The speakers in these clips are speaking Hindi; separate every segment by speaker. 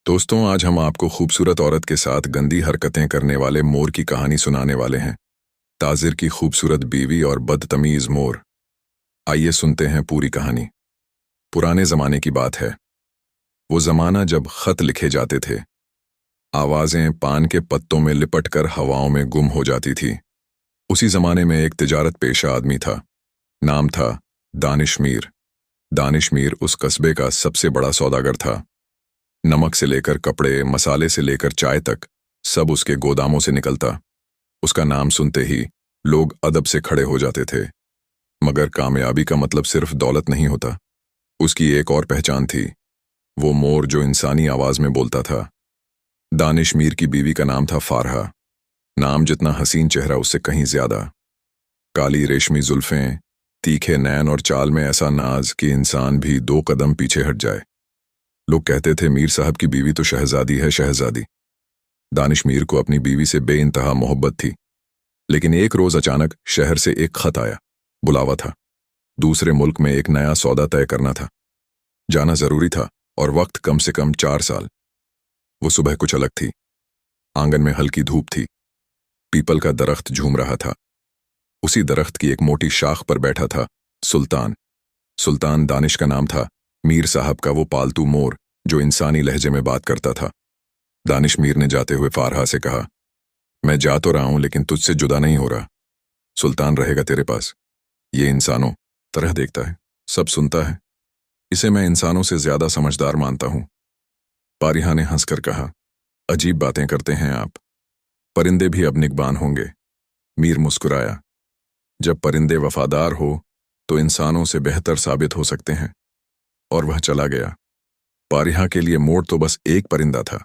Speaker 1: दोस्तों, आज हम आपको खूबसूरत औरत के साथ गंदी हरकतें करने वाले मोर की कहानी सुनाने वाले हैं। ताजिर की खूबसूरत बीवी और बदतमीज मोर। आइए सुनते हैं पूरी कहानी। पुराने जमाने की बात है। वो जमाना जब खत लिखे जाते थे। आवाजें पान के पत्तों में लिपटकर हवाओं में गुम हो जाती थी। उसी जमाने में एक तिजारत पेशा आदमी था। नाम था दानिश मीर। दानिश मीर उस कस्बे का सबसे बड़ा सौदागर था। नमक से लेकर कपड़े, मसाले से लेकर चाय तक सब उसके गोदामों से निकलता। उसका नाम सुनते ही लोग अदब से खड़े हो जाते थे। मगर कामयाबी का मतलब सिर्फ दौलत नहीं होता। उसकी एक और पहचान थी, वो मोर जो इंसानी आवाज में बोलता था। दानिश मीर की बीवी का नाम था फारहा। नाम जितना हसीन, चेहरा उससे कहीं ज्यादा। काली रेशमी जुल्फें, तीखे नैन और चाल में ऐसा नाज कि इंसान भी 2 कदम पीछे हट जाए। लोग कहते थे, मीर साहब की बीवी तो शहजादी है, शहजादी। दानिश मीर को अपनी बीवी से बेइंतहा मोहब्बत थी। लेकिन एक रोज अचानक शहर से एक खत आया। बुलावा था। दूसरे मुल्क में एक नया सौदा तय करना था। जाना जरूरी था और वक्त कम से कम 4 साल। वो सुबह कुछ अलग थी। आंगन में हल्की धूप थी। पीपल का दरख्त झूम रहा था। उसी दरख्त की एक मोटी शाख पर बैठा था सुल्तान। सुल्तान दानिश का नाम था। मीर साहब का वो पालतू मोर जो इंसानी लहजे में बात करता था। दानिश मीर ने जाते हुए फारहा से कहा, मैं जा तो रहा हूं लेकिन तुझसे जुदा नहीं हो रहा। सुल्तान रहेगा तेरे पास। ये इंसानों तरह देखता है, सब सुनता है। इसे मैं इंसानों से ज्यादा समझदार मानता हूं। पारिहा ने हंसकर कहा, अजीब बातें करते हैं आप। परिंदे भी अब निगबान होंगे। मीर मुस्कुराया। जब परिंदे वफादार हो तो इंसानों से बेहतर साबित हो सकते हैं। और वह चला गया। पारिहा के लिए मोर तो बस एक परिंदा था,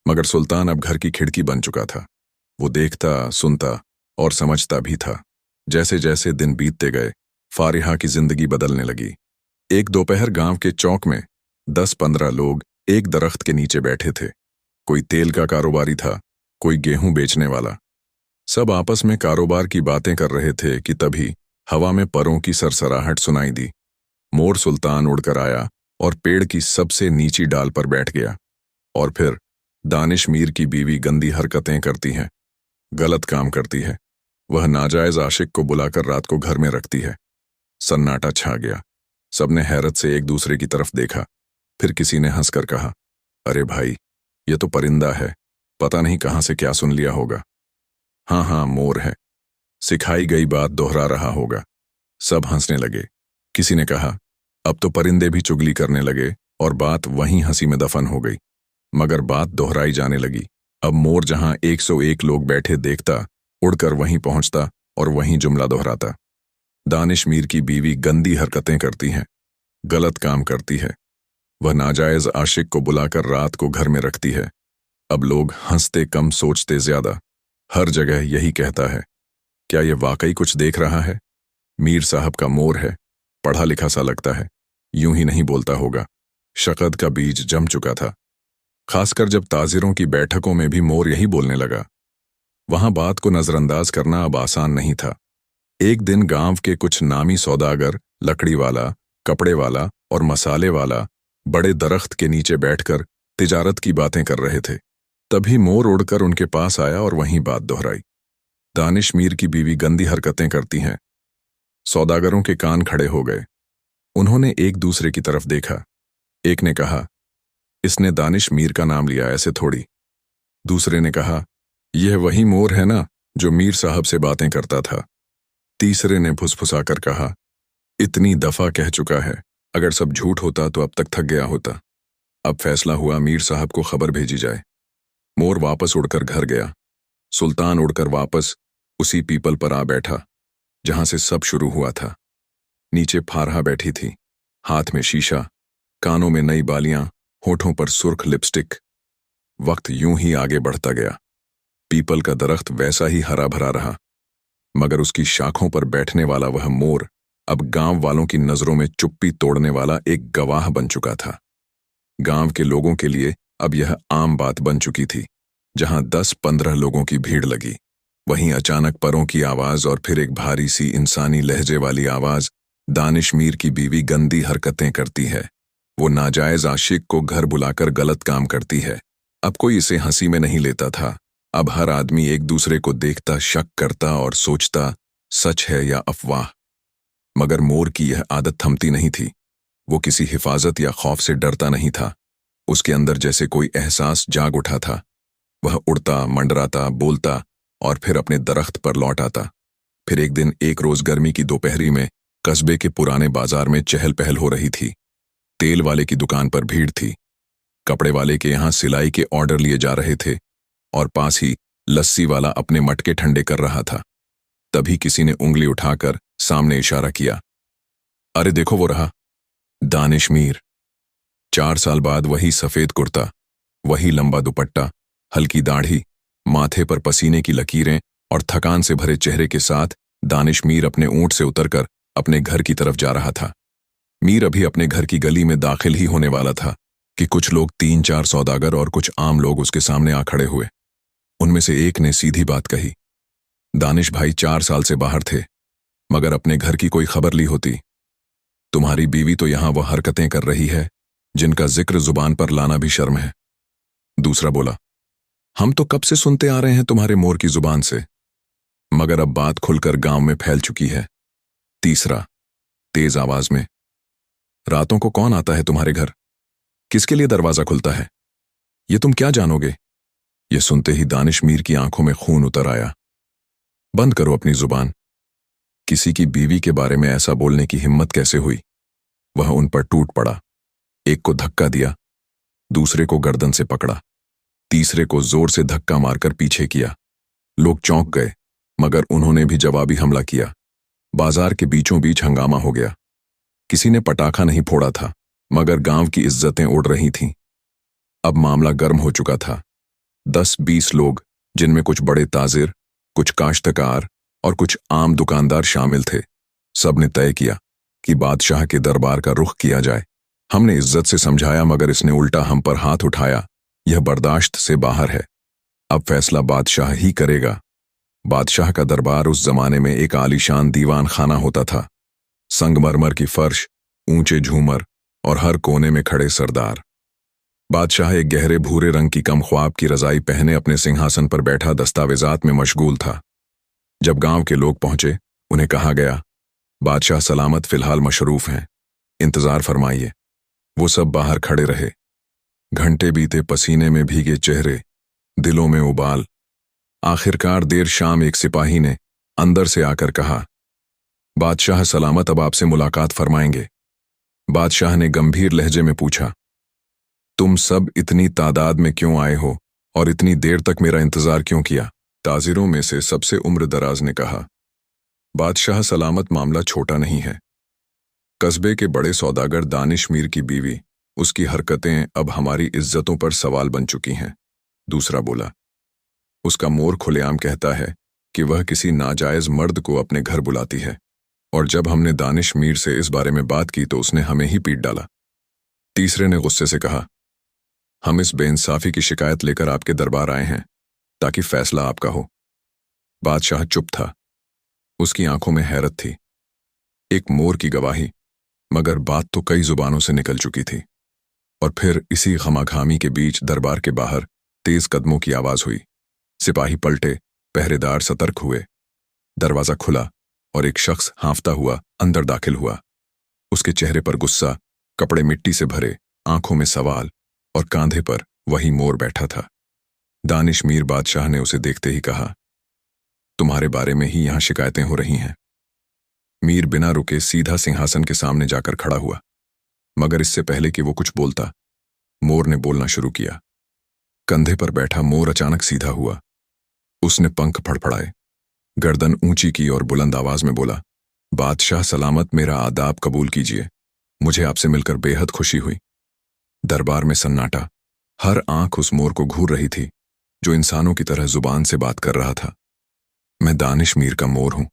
Speaker 1: मगर सुल्तान अब घर की खिड़की बन चुका था। वो देखता, सुनता और समझता भी था। जैसे जैसे दिन बीतते गए, फारिहा की जिंदगी बदलने लगी। एक दोपहर गांव के चौक में 10-15 लोग एक दरख्त के नीचे बैठे थे। कोई तेल का कारोबारी था, कोई गेहूं बेचने वाला। सब आपस में कारोबार की बातें कर रहे थे कि तभी हवा में परों की सरसराहट सुनाई दी। मोर सुल्तान उड़कर आया और पेड़ की सबसे नीची डाल पर बैठ गया। और फिर दानिश मीर की बीवी गंदी हरकतें करती है, गलत काम करती है। वह नाजायज आशिक को बुलाकर रात को घर में रखती है। सन्नाटा छा गया। सबने हैरत से एक दूसरे की तरफ देखा। फिर किसी ने हंसकर कहा, अरे भाई, ये तो परिंदा है, पता नहीं कहां से क्या सुन लिया होगा। हाँ हाँ, मोर है, सिखाई गई बात दोहरा रहा होगा। सब हंसने लगे। किसी ने कहा, अब तो परिंदे भी चुगली करने लगे, और बात वहीं हंसी में दफन हो गई। मगर बात दोहराई जाने लगी। अब मोर जहां 101 लोग बैठे देखता, उड़कर वहीं पहुंचता और वहीं जुमला दोहराता। दानिश मीर की बीवी गंदी हरकतें करती है, गलत काम करती है। वह नाजायज आशिक को बुलाकर रात को घर में रखती है। अब लोग हंसते कम, सोचते ज्यादा। हर जगह यही कहता है, क्या ये वाकई कुछ देख रहा है? मीर साहब का मोर है, पढ़ा लिखा सा लगता है, यूं ही नहीं बोलता होगा। शकद का बीज जम चुका था। खासकर जब ताजिरों की बैठकों में भी मोर यही बोलने लगा। वहां बात को नजरअंदाज करना अब आसान नहीं था। एक दिन गांव के कुछ नामी सौदागर, लकड़ी वाला, कपड़े वाला और मसाले वाला बड़े दरख्त के नीचे बैठकर तिजारत की बातें कर रहे थे। तभी मोर उड़कर उनके पास आया और वहीं बात दोहराई। दानिश मीर की बीवी गंदी हरकतें करती हैं। सौदागरों के कान खड़े हो गए। उन्होंने एक दूसरे की तरफ देखा। एक ने कहा, इसने दानिश मीर का नाम लिया, ऐसे थोड़ी। दूसरे ने कहा, यह वही मोर है ना जो मीर साहब से बातें करता था। तीसरे ने फुसफुसाकर कहा, इतनी दफा कह चुका है, अगर सब झूठ होता तो अब तक थक गया होता। अब फैसला हुआ, मीर साहब को खबर भेजी जाए। मोर वापस उड़कर घर गया। सुल्तान उड़कर वापस उसी पीपल पर आ बैठा जहां से सब शुरू हुआ था। नीचे फारहा बैठी थी, हाथ में शीशा, कानों में नई बालियां, होठों पर सुर्ख लिपस्टिक। वक्त यूं ही आगे बढ़ता गया। पीपल का दरख्त वैसा ही हरा भरा रहा, मगर उसकी शाखों पर बैठने वाला वह मोर अब गांव वालों की नजरों में चुप्पी तोड़ने वाला एक गवाह बन चुका था। गांव के लोगों के लिए अब यह आम बात बन चुकी थी। जहां 10-15 लोगों की भीड़ लगी, वहीं अचानक परों की आवाज और फिर एक भारी सी इंसानी लहजे वाली आवाज, दानिश मीर की बीवी गंदी हरकतें करती है। वो नाजायज आशिक को घर बुलाकर गलत काम करती है। अब कोई इसे हंसी में नहीं लेता था। अब हर आदमी एक दूसरे को देखता, शक करता और सोचता सच है या अफवाह। मगर मोर की यह आदत थमती नहीं थी। वो किसी हिफाजत या खौफ से डरता नहीं था। उसके अंदर जैसे कोई एहसास जाग उठा था। वह उड़ता, मंडराता, बोलता और फिर अपने दरख्त पर लौट आता। फिर एक रोज गर्मी की दोपहरी में कस्बे के पुराने बाजार में चहल पहल हो रही थी। तेल वाले की दुकान पर भीड़ थी। कपड़े वाले के यहाँ सिलाई के ऑर्डर लिए जा रहे थे और पास ही लस्सी वाला अपने मटके ठंडे कर रहा था। तभी किसी ने उंगली उठाकर सामने इशारा किया। अरे देखो, वो रहा दानिश मीर। 4 साल बाद वही सफेद कुर्ता, वही लंबा दुपट्टा, हल्की दाढ़ी, माथे पर पसीने की लकीरें और थकान से भरे चेहरे के साथ दानिश मीर अपने ऊंट से उतरकर अपने घर की तरफ जा रहा था। मीर अभी अपने घर की गली में दाखिल ही होने वाला था कि कुछ लोग, 3-4 सौदागर और कुछ आम लोग उसके सामने आ खड़े हुए। उनमें से एक ने सीधी बात कही। दानिश भाई 4 साल से बाहर थे, मगर अपने घर की कोई खबर ली होती। तुम्हारी बीवी तो यहां वह हरकतें कर रही है जिनका जिक्र जुबान पर लाना भी शर्म है। दूसरा बोला, हम तो कब से सुनते आ रहे हैं तुम्हारे मोर की जुबान से, मगर अब बात खुलकर गांव में फैल चुकी है। तीसरा, तेज आवाज में, रातों को कौन आता है तुम्हारे घर? किसके लिए दरवाजा खुलता है? ये तुम क्या जानोगे? ये सुनते ही दानिश मीर की आंखों में खून उतर आया। बंद करो अपनी जुबान। किसी की बीवी के बारे में ऐसा बोलने की हिम्मत कैसे हुई? वह उन पर टूट पड़ा। एक को धक्का दिया, दूसरे को गर्दन से पकड़ा, तीसरे को जोर से धक्का मारकर पीछे किया। लोग चौंक गए, मगर उन्होंने भी जवाबी हमला किया। बाजार के बीचों बीच हंगामा हो गया। किसी ने पटाखा नहीं फोड़ा था, मगर गांव की इज्जतें उड़ रही थीं। अब मामला गर्म हो चुका था। 10-20 लोग, जिनमें कुछ बड़े ताजिर, कुछ काश्तकार और कुछ आम दुकानदार शामिल थे, सबने तय किया कि बादशाह के दरबार का रुख किया जाए। हमने इज्जत से समझाया, मगर इसने उल्टा हम पर हाथ उठाया। यह बर्दाश्त से बाहर है। अब फैसला बादशाह ही करेगा। बादशाह का दरबार उस जमाने में एक आलीशान दीवान खाना होता था। संगमरमर की फर्श, ऊंचे झूमर और हर कोने में खड़े सरदार। बादशाह एक गहरे भूरे रंग की कम ख्वाब की रजाई पहने अपने सिंहासन पर बैठा दस्तावेजात में मशगूल था। जब गांव के लोग पहुंचे, उन्हें कहा गया, बादशाह सलामत फिलहाल मशरूफ हैं, इंतजार फरमाइए। वो सब बाहर खड़े रहे। घंटे बीते, पसीने में भीगे चेहरे, दिलों में उबाल। आखिरकार देर शाम एक सिपाही ने अंदर से आकर कहा, बादशाह सलामत अब आपसे मुलाकात फरमाएंगे। बादशाह ने गंभीर लहजे में पूछा, तुम सब इतनी तादाद में क्यों आए हो और इतनी देर तक मेरा इंतजार क्यों किया? ताजिरों में से सबसे उम्र दराज ने कहा, बादशाह सलामत, मामला छोटा नहीं है। कस्बे के बड़े सौदागर दानिश मीर की बीवी, उसकी हरकतें अब हमारी इज्जतों पर सवाल बन चुकी हैं। दूसरा बोला, उसका मोर खुलेआम कहता है कि वह किसी नाजायज मर्द को अपने घर बुलाती है, और जब हमने दानिश मीर से इस बारे में बात की तो उसने हमें ही पीट डाला। तीसरे ने गुस्से से कहा, हम इस बेइंसाफी की शिकायत लेकर आपके दरबार आए हैं ताकि फैसला आपका हो। बादशाह चुप था। उसकी आंखों में हैरत थी। एक मोर की गवाही, मगर बात तो कई जुबानों से निकल चुकी थी। और फिर इसी खमाखामी के बीच दरबार के बाहर तेज कदमों की आवाज हुई। सिपाही पलटे, पहरेदार सतर्क हुए। दरवाजा खुला और एक शख्स हांफता हुआ अंदर दाखिल हुआ। उसके चेहरे पर गुस्सा, कपड़े मिट्टी से भरे, आंखों में सवाल और कांधे पर वही मोर बैठा था। दानिश मीर बादशाह ने उसे देखते ही कहा, तुम्हारे बारे में ही यहां शिकायतें हो रही हैं। मीर बिना रुके सीधा सिंहासन के सामने जाकर खड़ा हुआ, मगर इससे पहले कि वो कुछ बोलता, मोर ने बोलना शुरू किया। कंधे पर बैठा मोर अचानक सीधा हुआ। उसने पंख फड़फड़ाए, गर्दन ऊंची की और बुलंद आवाज में बोला, बादशाह सलामत, मेरा आदाब कबूल कीजिए। मुझे आपसे मिलकर बेहद खुशी हुई। दरबार में सन्नाटा। हर आंख उस मोर को घूर रही थी जो इंसानों की तरह जुबान से बात कर रहा था। मैं दानिश मीर का मोर हूं।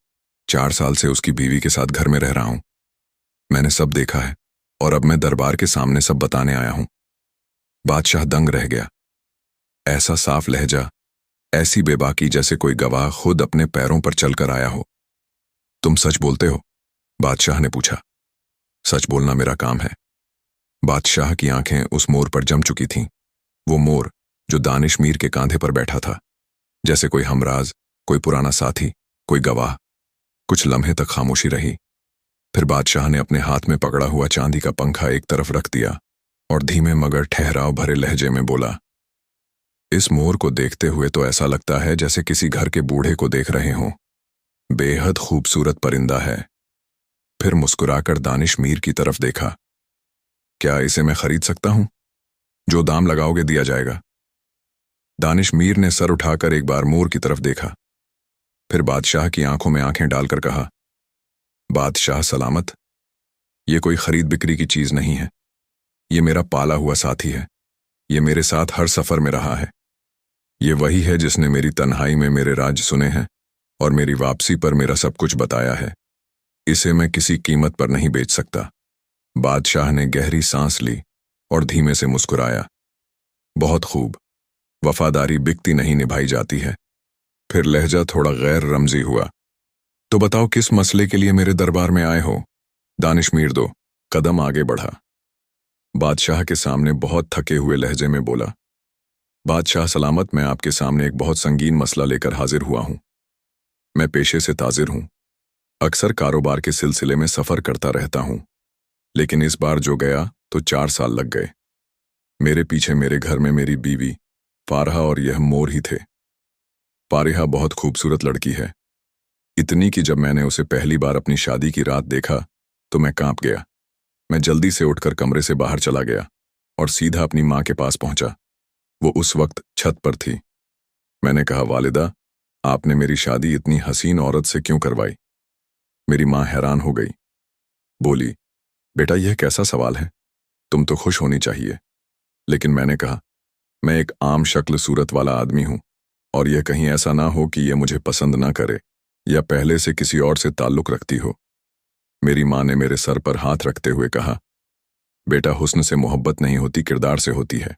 Speaker 1: 4 साल से उसकी बीवी के साथ घर में रह रहा हूं। मैंने सब देखा है और अब मैं दरबार के सामने सब बताने आया हूं। बादशाह दंग रह गया। ऐसा साफ लहजा, ऐसी बेबाकी जैसे कोई गवाह खुद अपने पैरों पर चलकर आया हो। तुम सच बोलते हो? बादशाह ने पूछा। सच बोलना मेरा काम है। बादशाह की आंखें उस मोर पर जम चुकी थीं। वो मोर जो दानिश मीर के कांधे पर बैठा था, जैसे कोई हमराज, कोई पुराना साथी, कोई गवाह। कुछ लम्हे तक खामोशी रही। फिर बादशाह ने अपने हाथ में पकड़ा हुआ चांदी का पंखा एक तरफ रख दिया और धीमे मगर ठहराव भरे लहजे में बोला, इस मोर को देखते हुए तो ऐसा लगता है जैसे किसी घर के बूढ़े को देख रहे हों। बेहद खूबसूरत परिंदा है। फिर मुस्कुराकर दानिश मीर की तरफ देखा। क्या इसे मैं खरीद सकता हूं? जो दाम लगाओगे दिया जाएगा। दानिश मीर ने सर उठाकर एक बार मोर की तरफ देखा, फिर बादशाह की आंखों में आंखें डालकर कहा, बादशाह सलामत, ये कोई खरीद बिक्री की चीज नहीं है। ये मेरा पाला हुआ साथी है। ये मेरे साथ हर सफर में रहा है। ये वही है जिसने मेरी तन्हाई में मेरे राज सुने हैं और मेरी वापसी पर मेरा सब कुछ बताया है। इसे मैं किसी कीमत पर नहीं बेच सकता। बादशाह ने गहरी सांस ली और धीमे से मुस्कुराया। बहुत खूब, वफादारी बिकती नहीं निभाई जाती है। फिर लहजा थोड़ा गैर रमजी हुआ। तो बताओ किस मसले के लिए मेरे दरबार में आए हो? दानिश मीर दो कदम आगे बढ़ा। बादशाह के सामने बहुत थके हुए लहजे में बोला, बादशाह सलामत, मैं आपके सामने एक बहुत संगीन मसला लेकर हाजिर हुआ हूं। मैं पेशे से ताजिर हूं। अक्सर कारोबार के सिलसिले में सफर करता रहता हूं, लेकिन इस बार जो गया तो 4 साल लग गए। मेरे पीछे मेरे घर में मेरी बीवी फारहा और यह मोर ही थे। फारिहा बहुत खूबसूरत लड़की है, इतनी कि जब मैंने उसे पहली बार अपनी शादी की रात देखा तो मैं कांप गया। मैं जल्दी से उठकर कमरे से बाहर चला गया और सीधा अपनी माँ के पास पहुंचा। वो उस वक्त छत पर थी। मैंने कहा, वालिदा, आपने मेरी शादी इतनी हसीन औरत से क्यों करवाई? मेरी माँ हैरान हो गई। बोली, बेटा यह कैसा सवाल है? तुम तो खुश होनी चाहिए। लेकिन मैंने कहा, मैं एक आम शक्ल सूरत वाला आदमी हूं और यह कहीं ऐसा ना हो कि यह मुझे पसंद ना करे या पहले से किसी और से ताल्लुक रखती हो। मेरी माँ ने मेरे सर पर हाथ रखते हुए कहा, बेटा हुस्न से मोहब्बत नहीं होती, किरदार से होती है।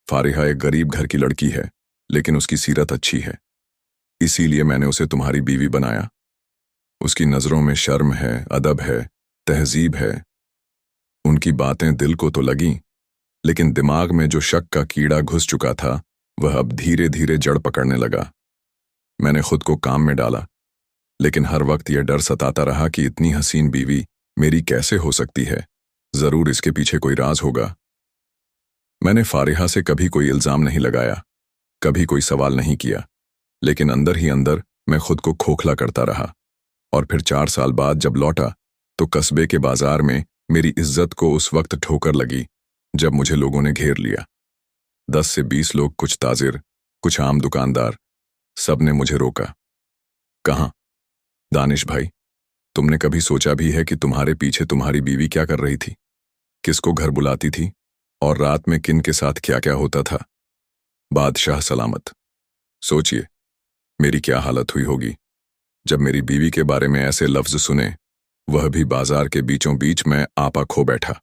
Speaker 1: फारिहा एक गरीब घर की लड़की है, लेकिन उसकी सीरत अच्छी है, इसीलिए मैंने उसे तुम्हारी बीवी बनाया। उसकी नजरों में शर्म है, अदब है, तहजीब है। उनकी बातें दिल को तो लगीं, लेकिन दिमाग में जो शक का कीड़ा घुस चुका था वह अब धीरे धीरे जड़ पकड़ने लगा। मैंने खुद को काम में डाला, लेकिन हर वक्त यह डर सताता रहा कि इतनी हसीन बीवी मेरी कैसे हो सकती है। जरूर इसके पीछे कोई राज होगा। मैंने फारिहा से कभी कोई इल्जाम नहीं लगाया, कभी कोई सवाल नहीं किया, लेकिन अंदर ही अंदर मैं खुद को खोखला करता रहा। और फिर 4 साल बाद जब लौटा तो कस्बे के बाजार में मेरी इज्जत को उस वक्त ठोकर लगी जब मुझे लोगों ने घेर लिया। 10 से 20 लोग, कुछ ताजिर, कुछ आम दुकानदार, सब ने मुझे रोका। कहाँ? दानिश भाई, तुमने कभी सोचा भी है कि तुम्हारे पीछे तुम्हारी बीवी क्या कर रही थी? किसको घर बुलाती थी और रात में किन के साथ क्या क्या होता था? बादशाह सलामत, सोचिए मेरी क्या हालत हुई होगी जब मेरी बीवी के बारे में ऐसे लफ्ज सुने, वह भी बाजार के बीचों बीच। मैं आपा खो बैठा।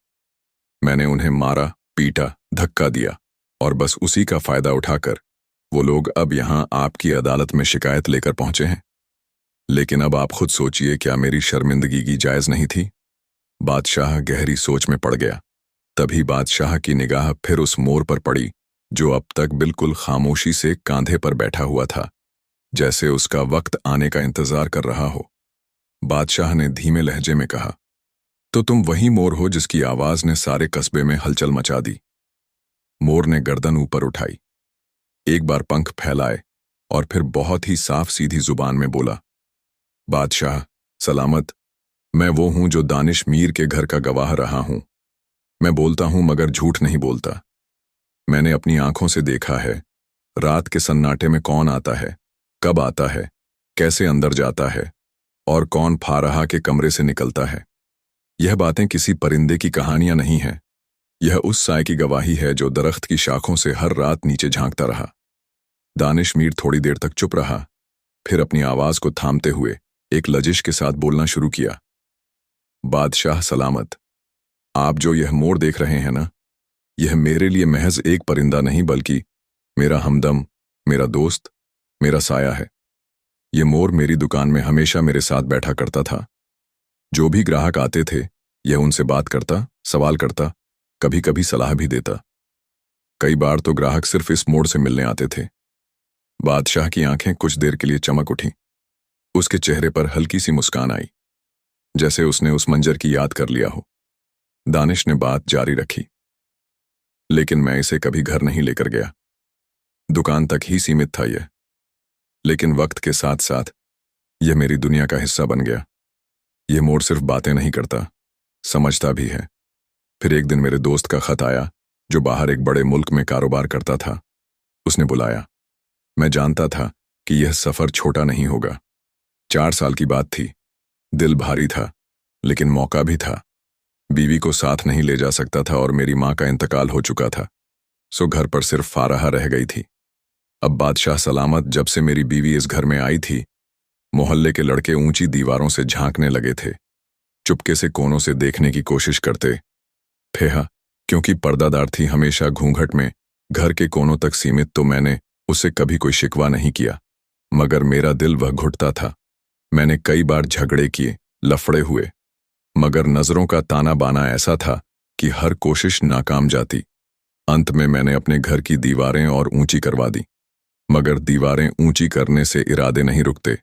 Speaker 1: मैंने उन्हें मारा, पीटा, धक्का दिया और बस उसी का फायदा उठाकर वो लोग अब यहां आपकी अदालत में शिकायत लेकर पहुंचे हैं। लेकिन अब आप खुद सोचिए, क्या मेरी शर्मिंदगी की जायज नहीं थी? बादशाह गहरी सोच में पड़ गया। तभी बादशाह की निगाह फिर उस मोर पर पड़ी जो अब तक बिल्कुल खामोशी से कांधे पर बैठा हुआ था, जैसे उसका वक्त आने का इंतजार कर रहा हो। बादशाह ने धीमे लहजे में कहा, तो तुम वही मोर हो जिसकी आवाज ने सारे कस्बे में हलचल मचा दी। मोर ने गर्दन ऊपर उठाई, एक बार पंख फैलाए और फिर बहुत ही साफ सीधी जुबान में बोला, बादशाह सलामत, मैं वो हूं जो दानिश मीर के घर का गवाह रहा हूं। मैं बोलता हूं मगर झूठ नहीं बोलता। मैंने अपनी आंखों से देखा है रात के सन्नाटे में कौन आता है, कब आता है, कैसे अंदर जाता है और कौन फारहा के कमरे से निकलता है। यह बातें किसी परिंदे की कहानियां नहीं हैं। यह उस साय की गवाही है जो दरख्त की शाखों से हर रात नीचे झांकता रहा। दानिश मीर थोड़ी देर तक चुप रहा, फिर अपनी आवाज को थामते हुए एक लजिश के साथ बोलना शुरू किया, बादशाह सलामत, आप जो यह मोर देख रहे हैं ना, यह मेरे लिए महज एक परिंदा नहीं बल्कि मेरा हमदम, मेरा दोस्त, मेरा साया है। यह मोर मेरी दुकान में हमेशा मेरे साथ बैठा करता था। जो भी ग्राहक आते थे यह उनसे बात करता, सवाल करता कभी कभी सलाह भी देता। कई बार तो ग्राहक सिर्फ इस मोड़ से मिलने आते थे। बादशाह की आंखें कुछ देर के लिए चमक उठीं। उसके चेहरे पर हल्की सी मुस्कान आई, जैसे उसने उस मंजर की याद कर लिया हो। दानिश ने बात जारी रखी, लेकिन मैं इसे कभी घर नहीं लेकर गया। दुकान तक ही सीमित था यह। लेकिन वक्त के साथ साथ यह मेरी दुनिया का हिस्सा बन गया। यह मोड़ सिर्फ बातें नहीं करता, समझता भी है। फिर एक दिन मेरे दोस्त का खत आया, जो बाहर एक बड़े मुल्क में कारोबार करता था। उसने बुलाया। मैं जानता था कि यह सफर छोटा नहीं होगा। 4 साल की बात थी। दिल भारी था, लेकिन मौका भी था। बीवी को साथ नहीं ले जा सकता था और मेरी मां का इंतकाल हो चुका था, सो घर पर सिर्फ फारहा रह गई थी। अब बादशाह सलामत जब से मेरी बीवी इस घर में आई थी, मोहल्ले के लड़के ऊंची दीवारों से झांकने लगे थे। चुपके से कोनों से देखने की कोशिश करते थे। क्योंकि पर्दादार थी हमेशा घूंघट में घर के कोनों तक सीमित, तो मैंने उससे कभी कोई शिकवा नहीं किया। मगर मेरा दिल वह घुटता था। मैंने कई बार झगड़े किए, लफड़े हुए, मगर नजरों का ताना बाना ऐसा था कि हर कोशिश नाकाम जाती। अंत में मैंने अपने घर की दीवारें और ऊंची करवा दी। मगर दीवारें ऊंची करने से इरादे नहीं रुकते।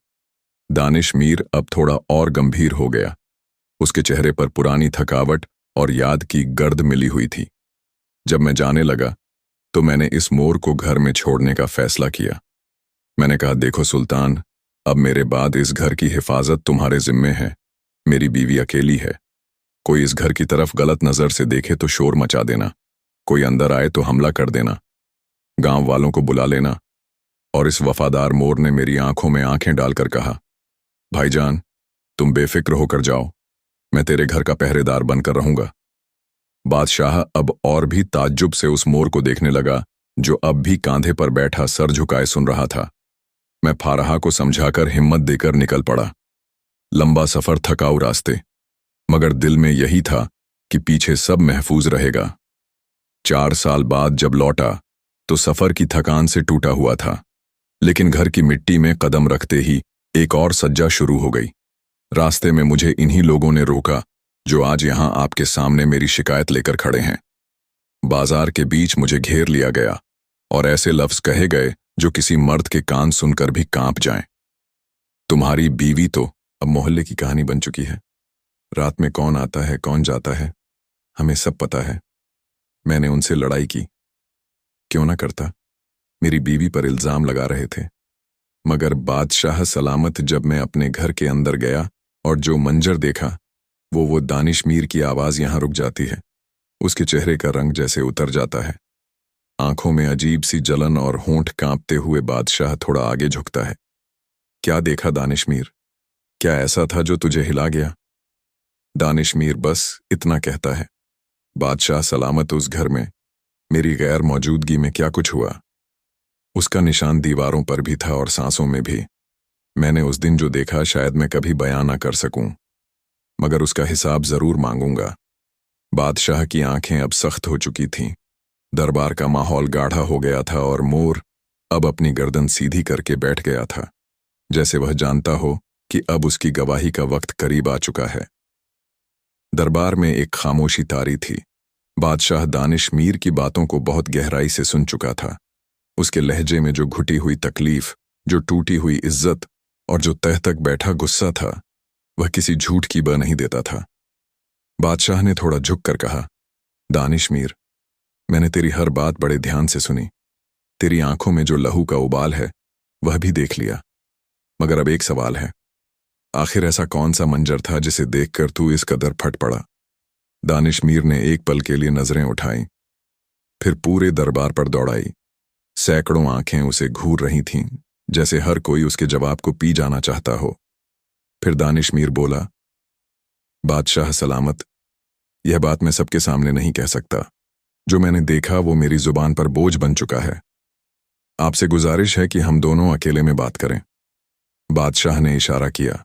Speaker 1: दानिश मीर अब थोड़ा और गंभीर हो गया। उसके चेहरे पर पुरानी थकावट और याद की गर्द मिली हुई थी। जब मैं जाने लगा तो मैंने इस मोर को घर में छोड़ने का फैसला किया। मैंने कहा, देखो सुल्तान, अब मेरे बाद इस घर की हिफाजत तुम्हारे जिम्मे है। मेरी बीवी अकेली है। कोई इस घर की तरफ गलत नजर से देखे तो शोर मचा देना, कोई अंदर आए तो हमला कर देना, गांव वालों को बुला लेना। और इस वफादार मोर ने मेरी आंखों में आंखें डालकर कहा, भाईजान, तुम बेफिक्र होकर जाओ, मैं तेरे घर का पहरेदार बनकर रहूंगा। बादशाह अब और भी ताज्जुब से उस मोर को देखने लगा, जो अब भी कांधे पर बैठा सर झुकाए सुन रहा था। मैं फारहा को समझाकर हिम्मत देकर निकल पड़ा। लंबा सफर, थकाऊ रास्ते, मगर दिल में यही था कि पीछे सब महफूज रहेगा। 4 साल बाद जब लौटा तो सफर की थकान से टूटा हुआ था, लेकिन घर की मिट्टी में कदम रखते ही एक और सज्जा शुरू हो गई। रास्ते में मुझे इन्हीं लोगों ने रोका जो आज यहां आपके सामने मेरी शिकायत लेकर खड़े हैं। बाजार के बीच मुझे घेर लिया गया और ऐसे लफ्ज कहे गए जो किसी मर्द के कान सुनकर भी कांप जाएं। तुम्हारी बीवी तो अब मोहल्ले की कहानी बन चुकी है। रात में कौन आता है, कौन जाता है, हमें सब पता है। मैंने उनसे लड़ाई की, क्यों ना करता। मेरी बीवी पर इल्जाम लगा रहे थे। मगर बादशाह सलामत जब मैं अपने घर के अंदर गया और जो मंजर देखा, वो दानिश मीर की आवाज यहां रुक जाती है। उसके चेहरे का रंग जैसे उतर जाता है। आंखों में अजीब सी जलन और होंठ कांपते हुए बादशाह थोड़ा आगे झुकता है। क्या देखा दानिश मीर? क्या ऐसा था जो तुझे हिला गया? दानिश मीर बस इतना कहता है। बादशाह सलामत, उस घर में मेरी गैर मौजूदगी में क्या कुछ हुआ? उसका निशान दीवारों पर भी था और सांसों में भी। मैंने उस दिन जो देखा शायद मैं कभी बयां ना कर सकूं, मगर उसका हिसाब जरूर मांगूंगा। बादशाह की आंखें अब सख्त हो चुकी थीं। दरबार का माहौल गाढ़ा हो गया था और मोर अब अपनी गर्दन सीधी करके बैठ गया था, जैसे वह जानता हो कि अब उसकी गवाही का वक्त करीब आ चुका है। दरबार में एक खामोशी तारी थी। बादशाह दानिश मीर की बातों को बहुत गहराई से सुन चुका था। उसके लहजे में जो घुटी हुई तकलीफ, जो टूटी हुई इज्जत और जो तह तक बैठा गुस्सा था, वह किसी झूठ की बह नहीं देता था। बादशाह ने थोड़ा झुक कर कहा, दानिश मीर, मैंने तेरी हर बात बड़े ध्यान से सुनी। तेरी आंखों में जो लहू का उबाल है वह भी देख लिया। मगर अब एक सवाल है, आखिर ऐसा कौन सा मंजर था जिसे देखकर तू इस कदर फट पड़ा? दानिश मीर ने एक पल के लिए नजरें उठाई, फिर पूरे दरबार पर दौड़ाई। सैकड़ों आंखें उसे घूर रही थीं, जैसे हर कोई उसके जवाब को पी जाना चाहता हो। फिर दानिश मीर बोला, बादशाह सलामत, यह बात मैं सबके सामने नहीं कह सकता। जो मैंने देखा वो मेरी जुबान पर बोझ बन चुका है। आपसे गुजारिश है कि हम दोनों अकेले में बात करें। बादशाह ने इशारा किया।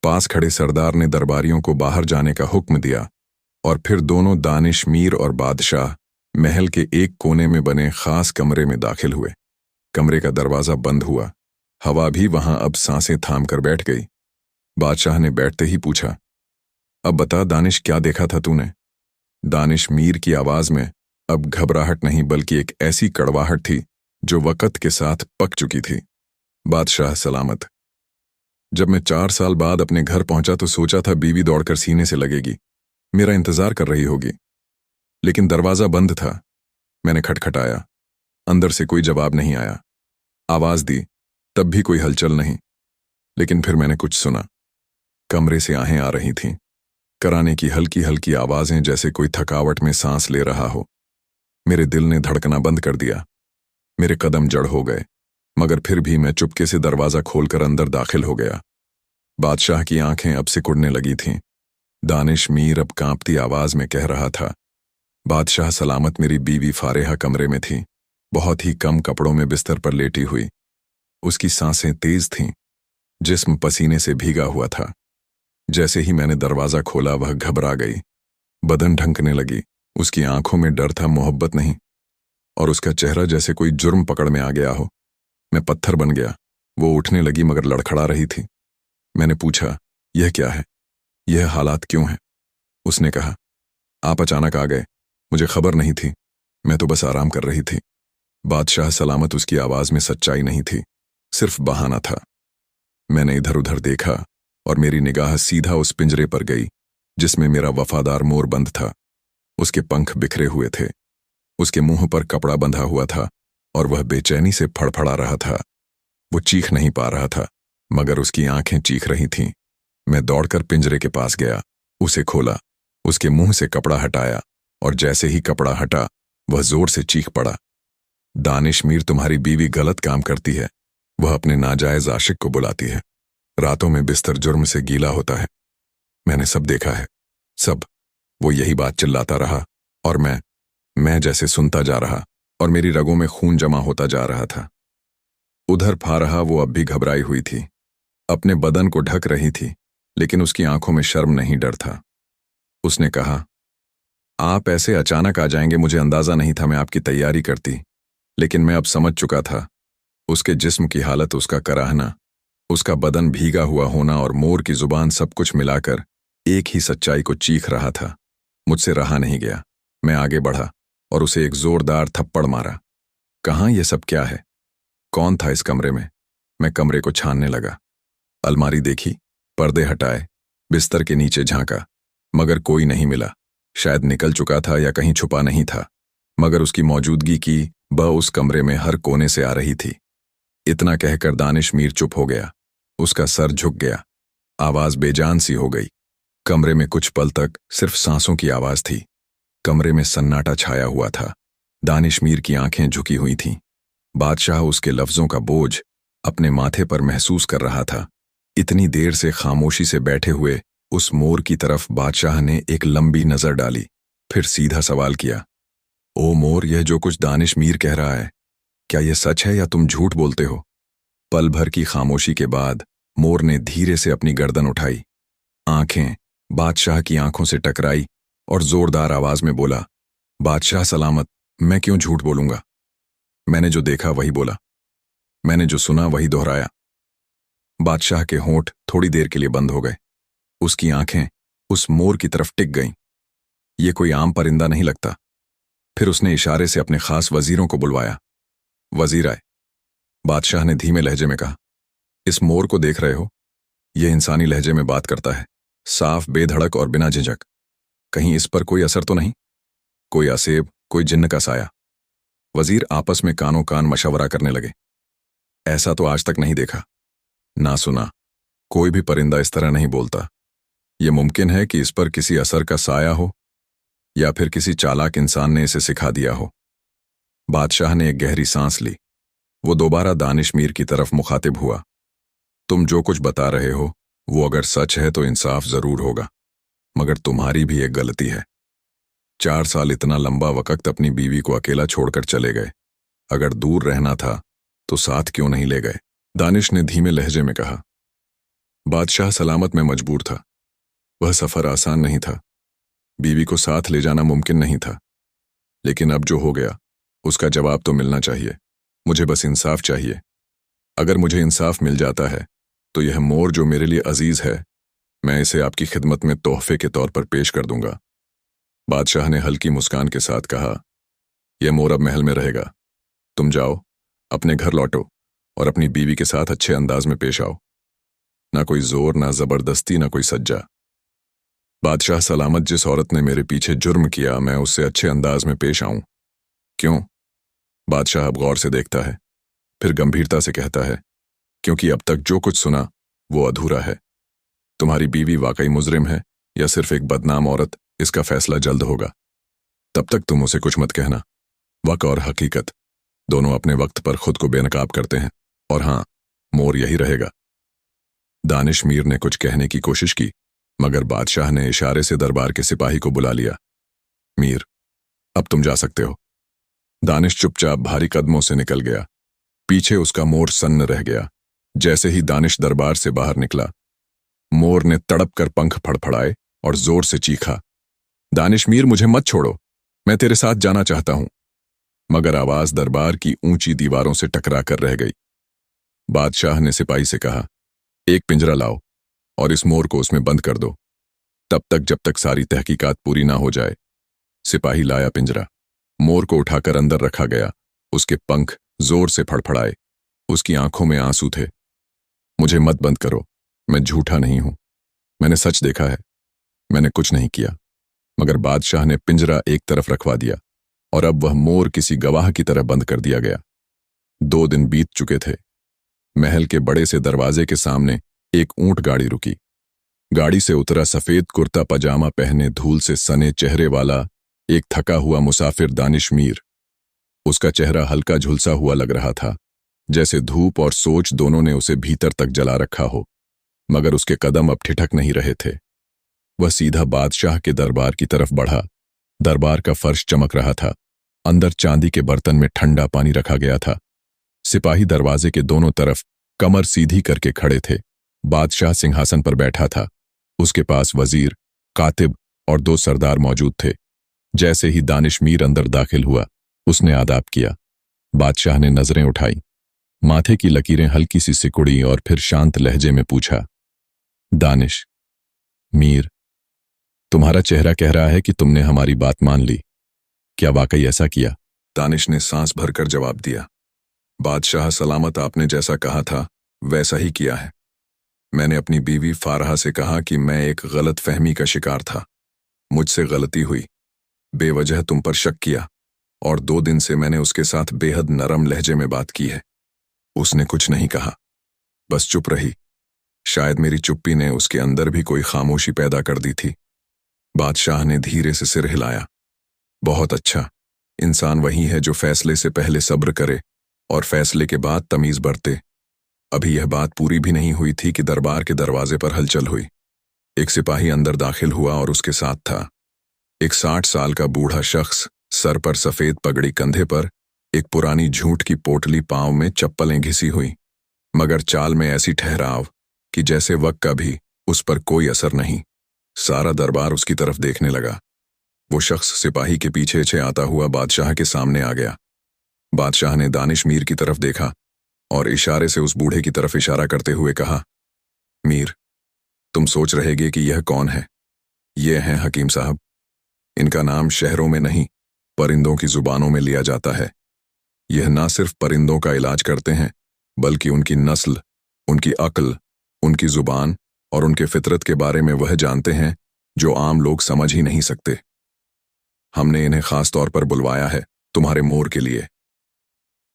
Speaker 1: पास खड़े सरदार ने दरबारियों को बाहर जाने का हुक्म दिया और फिर दोनों दानिश मीर और बादशाह महल के एक कोने में बने खास कमरे में दाखिल हुए। कमरे का दरवाजा बंद हुआ। हवा भी वहां अब सांसें थाम कर बैठ गई। बादशाह ने बैठते ही पूछा, अब बता दानिश, क्या देखा था तूने? दानिश मीर की आवाज में अब घबराहट नहीं बल्कि एक ऐसी कड़वाहट थी जो वक़्त के साथ पक चुकी थी। बादशाह सलामत। जब मैं 4 साल बाद अपने घर पहुंचा तो सोचा था बीवी दौड़कर सीने से लगेगी, मेरा इंतजार कर रही होगी। लेकिन दरवाजा बंद था। मैंने खटखटाया, अंदर से कोई जवाब नहीं आया। आवाज दी, तब भी कोई हलचल नहीं। लेकिन फिर मैंने कुछ सुना। कमरे से आहें आ रही थीं, कराने की हल्की हल्की आवाजें, जैसे कोई थकावट में सांस ले रहा हो। मेरे दिल ने धड़कना बंद कर दिया। मेरे कदम जड़ हो गए, मगर फिर भी मैं चुपके से दरवाजा खोलकर अंदर दाखिल हो गया। बादशाह की आंखें अब सिकुड़ने लगी थीं। दानिश मीर अब कांपती आवाज में कह रहा था, बादशाह सलामत। मेरी बीवी फारेहा कमरे में थी, बहुत ही कम कपड़ों में बिस्तर पर लेटी हुई। उसकी सांसें तेज थीं, जिस्म पसीने से भीगा हुआ था। जैसे ही मैंने दरवाजा खोला वह घबरा गई, बदन ढंकने लगी। उसकी आंखों में डर था, मोहब्बत नहीं। और उसका चेहरा जैसे कोई जुर्म पकड़ में आ गया हो। मैं पत्थर बन गया। वो उठने लगी मगर लड़खड़ा रही थी। मैंने पूछा, यह क्या है? यह हालात क्यों हैं? उसने कहा, आप अचानक आ गए, मुझे खबर नहीं थी। मैं तो बस आराम कर रही थी। बादशाह सलामत। उसकी आवाज में सच्चाई नहीं थी, सिर्फ बहाना था। मैंने इधर उधर देखा और मेरी निगाह सीधा उस पिंजरे पर गई जिसमें मेरा वफादार मोर बंद था। उसके पंख बिखरे हुए थे, उसके मुंह पर कपड़ा बंधा हुआ था और वह बेचैनी से फड़फड़ा रहा था। वो चीख नहीं पा रहा था, मगर उसकी आंखें चीख रही थीं। मैं दौड़कर पिंजरे के पास गया, उसे खोला, उसके मुंह से कपड़ा हटाया और जैसे ही कपड़ा हटा वह जोर से चीख पड़ा, दानिश मीर, तुम्हारी बीवी गलत काम करती है। वह अपने नाजायज आशिक को बुलाती है। रातों में बिस्तर जुर्म से गीला होता है। मैंने सब देखा है, सब। वो यही बात चिल्लाता रहा और मैं जैसे सुनता जा रहा और मेरी रगों में खून जमा होता जा रहा था। उधर फारहा, वो अब भी घबराई हुई थी, अपने बदन को ढक रही थी, लेकिन उसकी आंखों में शर्म नहीं, डर था। उसने कहा, आप ऐसे अचानक आ जाएंगे, मुझे अंदाजा नहीं था। मैं आपकी तैयारी करती, लेकिन मैं अब समझ चुका था। उसके जिस्म की हालत, उसका कराहना, उसका बदन भीगा हुआ होना और मोर की जुबान, सब कुछ मिलाकर एक ही सच्चाई को चीख रहा था। मुझसे रहा नहीं गया। मैं आगे बढ़ा और उसे एक जोरदार थप्पड़ मारा। कहाँ, ये सब क्या है? कौन था इस कमरे में? मैं कमरे को छानने लगा। अलमारी देखी, पर्दे हटाए, बिस्तर के नीचे झांका, मगर कोई नहीं मिला। शायद निकल चुका था या कहीं छुपा नहीं था, मगर उसकी मौजूदगी की बह उस कमरे में हर कोने से आ रही थी। इतना कहकर दानिश मीर चुप हो गया। उसका सर झुक गया, आवाज बेजान सी हो गई। कमरे में कुछ पल तक सिर्फ सांसों की आवाज थी। कमरे में सन्नाटा छाया हुआ था। दानिश मीर की आंखें झुकी हुई थीं। बादशाह उसके लफ्जों का बोझ अपने माथे पर महसूस कर रहा था। इतनी देर से खामोशी से बैठे हुए उस मोर की तरफ बादशाह ने एक लंबी नजर डाली, फिर सीधा सवाल किया, ओ मोर, यह जो कुछ दानिश मीर कह रहा है, क्या यह सच है या तुम झूठ बोलते हो? पल भर की खामोशी के बाद मोर ने धीरे से अपनी गर्दन उठाई, आंखें बादशाह की आंखों से टकराई और जोरदार आवाज में बोला, बादशाह सलामत, मैं क्यों झूठ बोलूंगा? मैंने जो देखा वही बोला, मैंने जो सुना वही दोहराया। बादशाह के होंठ थोड़ी देर के लिए बंद हो गए। उसकी आंखें उस मोर की तरफ टिक गईं। ये कोई आम परिंदा नहीं लगता। फिर उसने इशारे से अपने खास वजीरों को बुलवाया। वजीर आए। बादशाह ने धीमे लहजे में कहा, इस मोर को देख रहे हो? यह इंसानी लहजे में बात करता है, साफ, बेधड़क और बिना झिझक। कहीं इस पर कोई असर तो नहीं? कोई असेब, कोई जिन्न का साया? वजीर आपस में कानों कान मशवरा करने लगे। ऐसा तो आज तक नहीं देखा, ना सुना। कोई भी परिंदा इस तरह नहीं बोलता। यह मुमकिन है कि इस पर किसी असर का साया हो या फिर किसी चालाक इंसान ने इसे सिखा दिया हो। बादशाह ने एक गहरी सांस ली। वो दोबारा दानिश मीर की तरफ मुखातिब हुआ, तुम जो कुछ बता रहे हो वो अगर सच है तो इंसाफ जरूर होगा, मगर तुम्हारी भी एक गलती है। 4 साल इतना लंबा वक्त अपनी बीवी को अकेला छोड़कर चले गए। अगर दूर रहना था तो साथ क्यों नहीं ले गए? दानिश ने धीमे लहजे में कहा। बादशाह सलामत, में मजबूर था। वह सफर आसान नहीं था। बीवी को साथ ले जाना मुमकिन नहीं था। लेकिन अब जो हो गया उसका जवाब तो मिलना चाहिए। मुझे बस इंसाफ चाहिए। अगर मुझे इंसाफ मिल जाता है तो यह मोर जो मेरे लिए अजीज है, मैं इसे आपकी खिदमत में तोहफे के तौर पर पेश कर दूंगा। बादशाह ने हल्की मुस्कान के साथ कहा, यह मोर अब महल में रहेगा। तुम जाओ, अपने घर लौटो और अपनी बीवी के साथ अच्छे अंदाज में पेश आओ। ना कोई जोर, ना जबरदस्ती, ना कोई सज्जा। बादशाह सलामत, जिस औरत ने मेरे पीछे जुर्म किया, मैं उससे अच्छे अंदाज में पेश आऊं? क्यों? बादशाह अब गौर से देखता है, फिर गंभीरता से कहता है, क्योंकि अब तक जो कुछ सुना वो अधूरा है। तुम्हारी बीवी वाकई मुजरिम है या सिर्फ एक बदनाम औरत, इसका फैसला जल्द होगा। तब तक तुम उसे कुछ मत कहना। वक़्त और हकीकत दोनों अपने वक्त पर खुद को बेनकाब करते हैं, और हाँ, मोर यही रहेगा। दानिश मीर ने कुछ कहने की कोशिश की, मगर बादशाह ने इशारे से दरबार के सिपाही को बुला लिया। मीर, अब तुम जा सकते हो। दानिश चुपचाप भारी कदमों से निकल गया। पीछे उसका मोर सन्न रह गया। जैसे ही दानिश दरबार से बाहर निकला, मोर ने तड़प कर पंख फड़फड़ाए और जोर से चीखा, दानिश मीर, मुझे मत छोड़ो, मैं तेरे साथ जाना चाहता हूं। मगर आवाज दरबार की ऊंची दीवारों से टकरा कर रह गई। बादशाह ने सिपाही से कहा, एक पिंजरा लाओ और इस मोर को उसमें बंद कर दो, तब तक जब तक सारी तहकीकात पूरी ना हो जाए। सिपाही लाया पिंजरा। मोर को उठाकर अंदर रखा गया। उसके पंख जोर से फड़फड़ाए। उसकी आंखों में आंसू थे। मुझे मत बंद करो, मैं झूठा नहीं हूं, मैंने सच देखा है, मैंने कुछ नहीं किया। मगर बादशाह ने पिंजरा एक तरफ रखवा दिया और अब वह मोर किसी गवाह की तरह बंद कर दिया गया। 2 दिन बीत चुके थे। महल के बड़े से दरवाजे के सामने एक ऊंट गाड़ी रुकी। गाड़ी से उतरा सफेद कुर्ता पजामा पहने, धूल से सने चेहरे वाला एक थका हुआ मुसाफिर दानिश मीर। उसका चेहरा हल्का झुलसा हुआ लग रहा था, जैसे धूप और सोच दोनों ने उसे भीतर तक जला रखा हो। मगर उसके कदम अब ठिठक नहीं रहे थे। वह सीधा बादशाह के दरबार की तरफ बढ़ा। दरबार का फर्श चमक रहा था। अंदर चांदी के बर्तन में ठंडा पानी रखा गया था। सिपाही दरवाजे के दोनों तरफ कमर सीधी करके खड़े थे। बादशाह सिंहासन पर बैठा था। उसके पास वजीर, कातिब और 2 सरदार मौजूद थे। जैसे ही दानिश मीर अंदर दाखिल हुआ, उसने आदाब किया। बादशाह ने नजरें उठाई। माथे की लकीरें हल्की सी सिकुड़ी और फिर शांत लहजे में पूछा, दानिश मीर, तुम्हारा चेहरा कह रहा है कि तुमने हमारी बात मान ली। क्या वाकई ऐसा किया? दानिश ने सांस भरकर जवाब दिया, बादशाह सलामत, आपने जैसा कहा था वैसा ही किया है। मैंने अपनी बीवी फारहा से कहा कि मैं एक गलत फहमी का शिकार था। मुझसे गलती हुई। बेवजह तुम पर शक किया और 2 दिन से मैंने उसके साथ बेहद नरम लहजे में बात की है। उसने कुछ नहीं कहा, बस चुप रही। शायद मेरी चुप्पी ने उसके अंदर भी कोई खामोशी पैदा कर दी थी। बादशाह ने धीरे से सिर हिलाया। बहुत अच्छा, इंसान वही है जो फैसले से पहले सब्र करे और फैसले के बाद तमीज बरते। अभी यह बात पूरी भी नहीं हुई थी कि दरबार के दरवाजे पर हलचल हुई। एक सिपाही अंदर दाखिल हुआ और उसके साथ था एक 60 साल का बूढ़ा शख्स, सर पर सफेद पगड़ी, कंधे पर एक पुरानी झूठ की पोटली, पांव में चप्पलें घिसी हुई, मगर चाल में ऐसी ठहराव कि जैसे वक्त का भी उस पर कोई असर नहीं। सारा दरबार उसकी तरफ देखने लगा। वो शख्स सिपाही के पीछे आता हुआ बादशाह के सामने आ गया। बादशाह ने दानिश मीर की तरफ देखा और इशारे से उस बूढ़े की तरफ इशारा करते हुए कहा, मीर, तुम सोच रहेगे कि यह कौन है? ये हैं हकीम साहब। इनका नाम शहरों में नहीं, परिंदों की जुबानों में लिया जाता है। यह ना सिर्फ परिंदों का इलाज करते हैं, बल्कि उनकी नस्ल, उनकी अक्ल, उनकी जुबान और उनके फितरत के बारे में वह जानते हैं जो आम लोग समझ ही नहीं सकते। हमने इन्हें खास तौर पर बुलवाया है तुम्हारे मोर के लिए।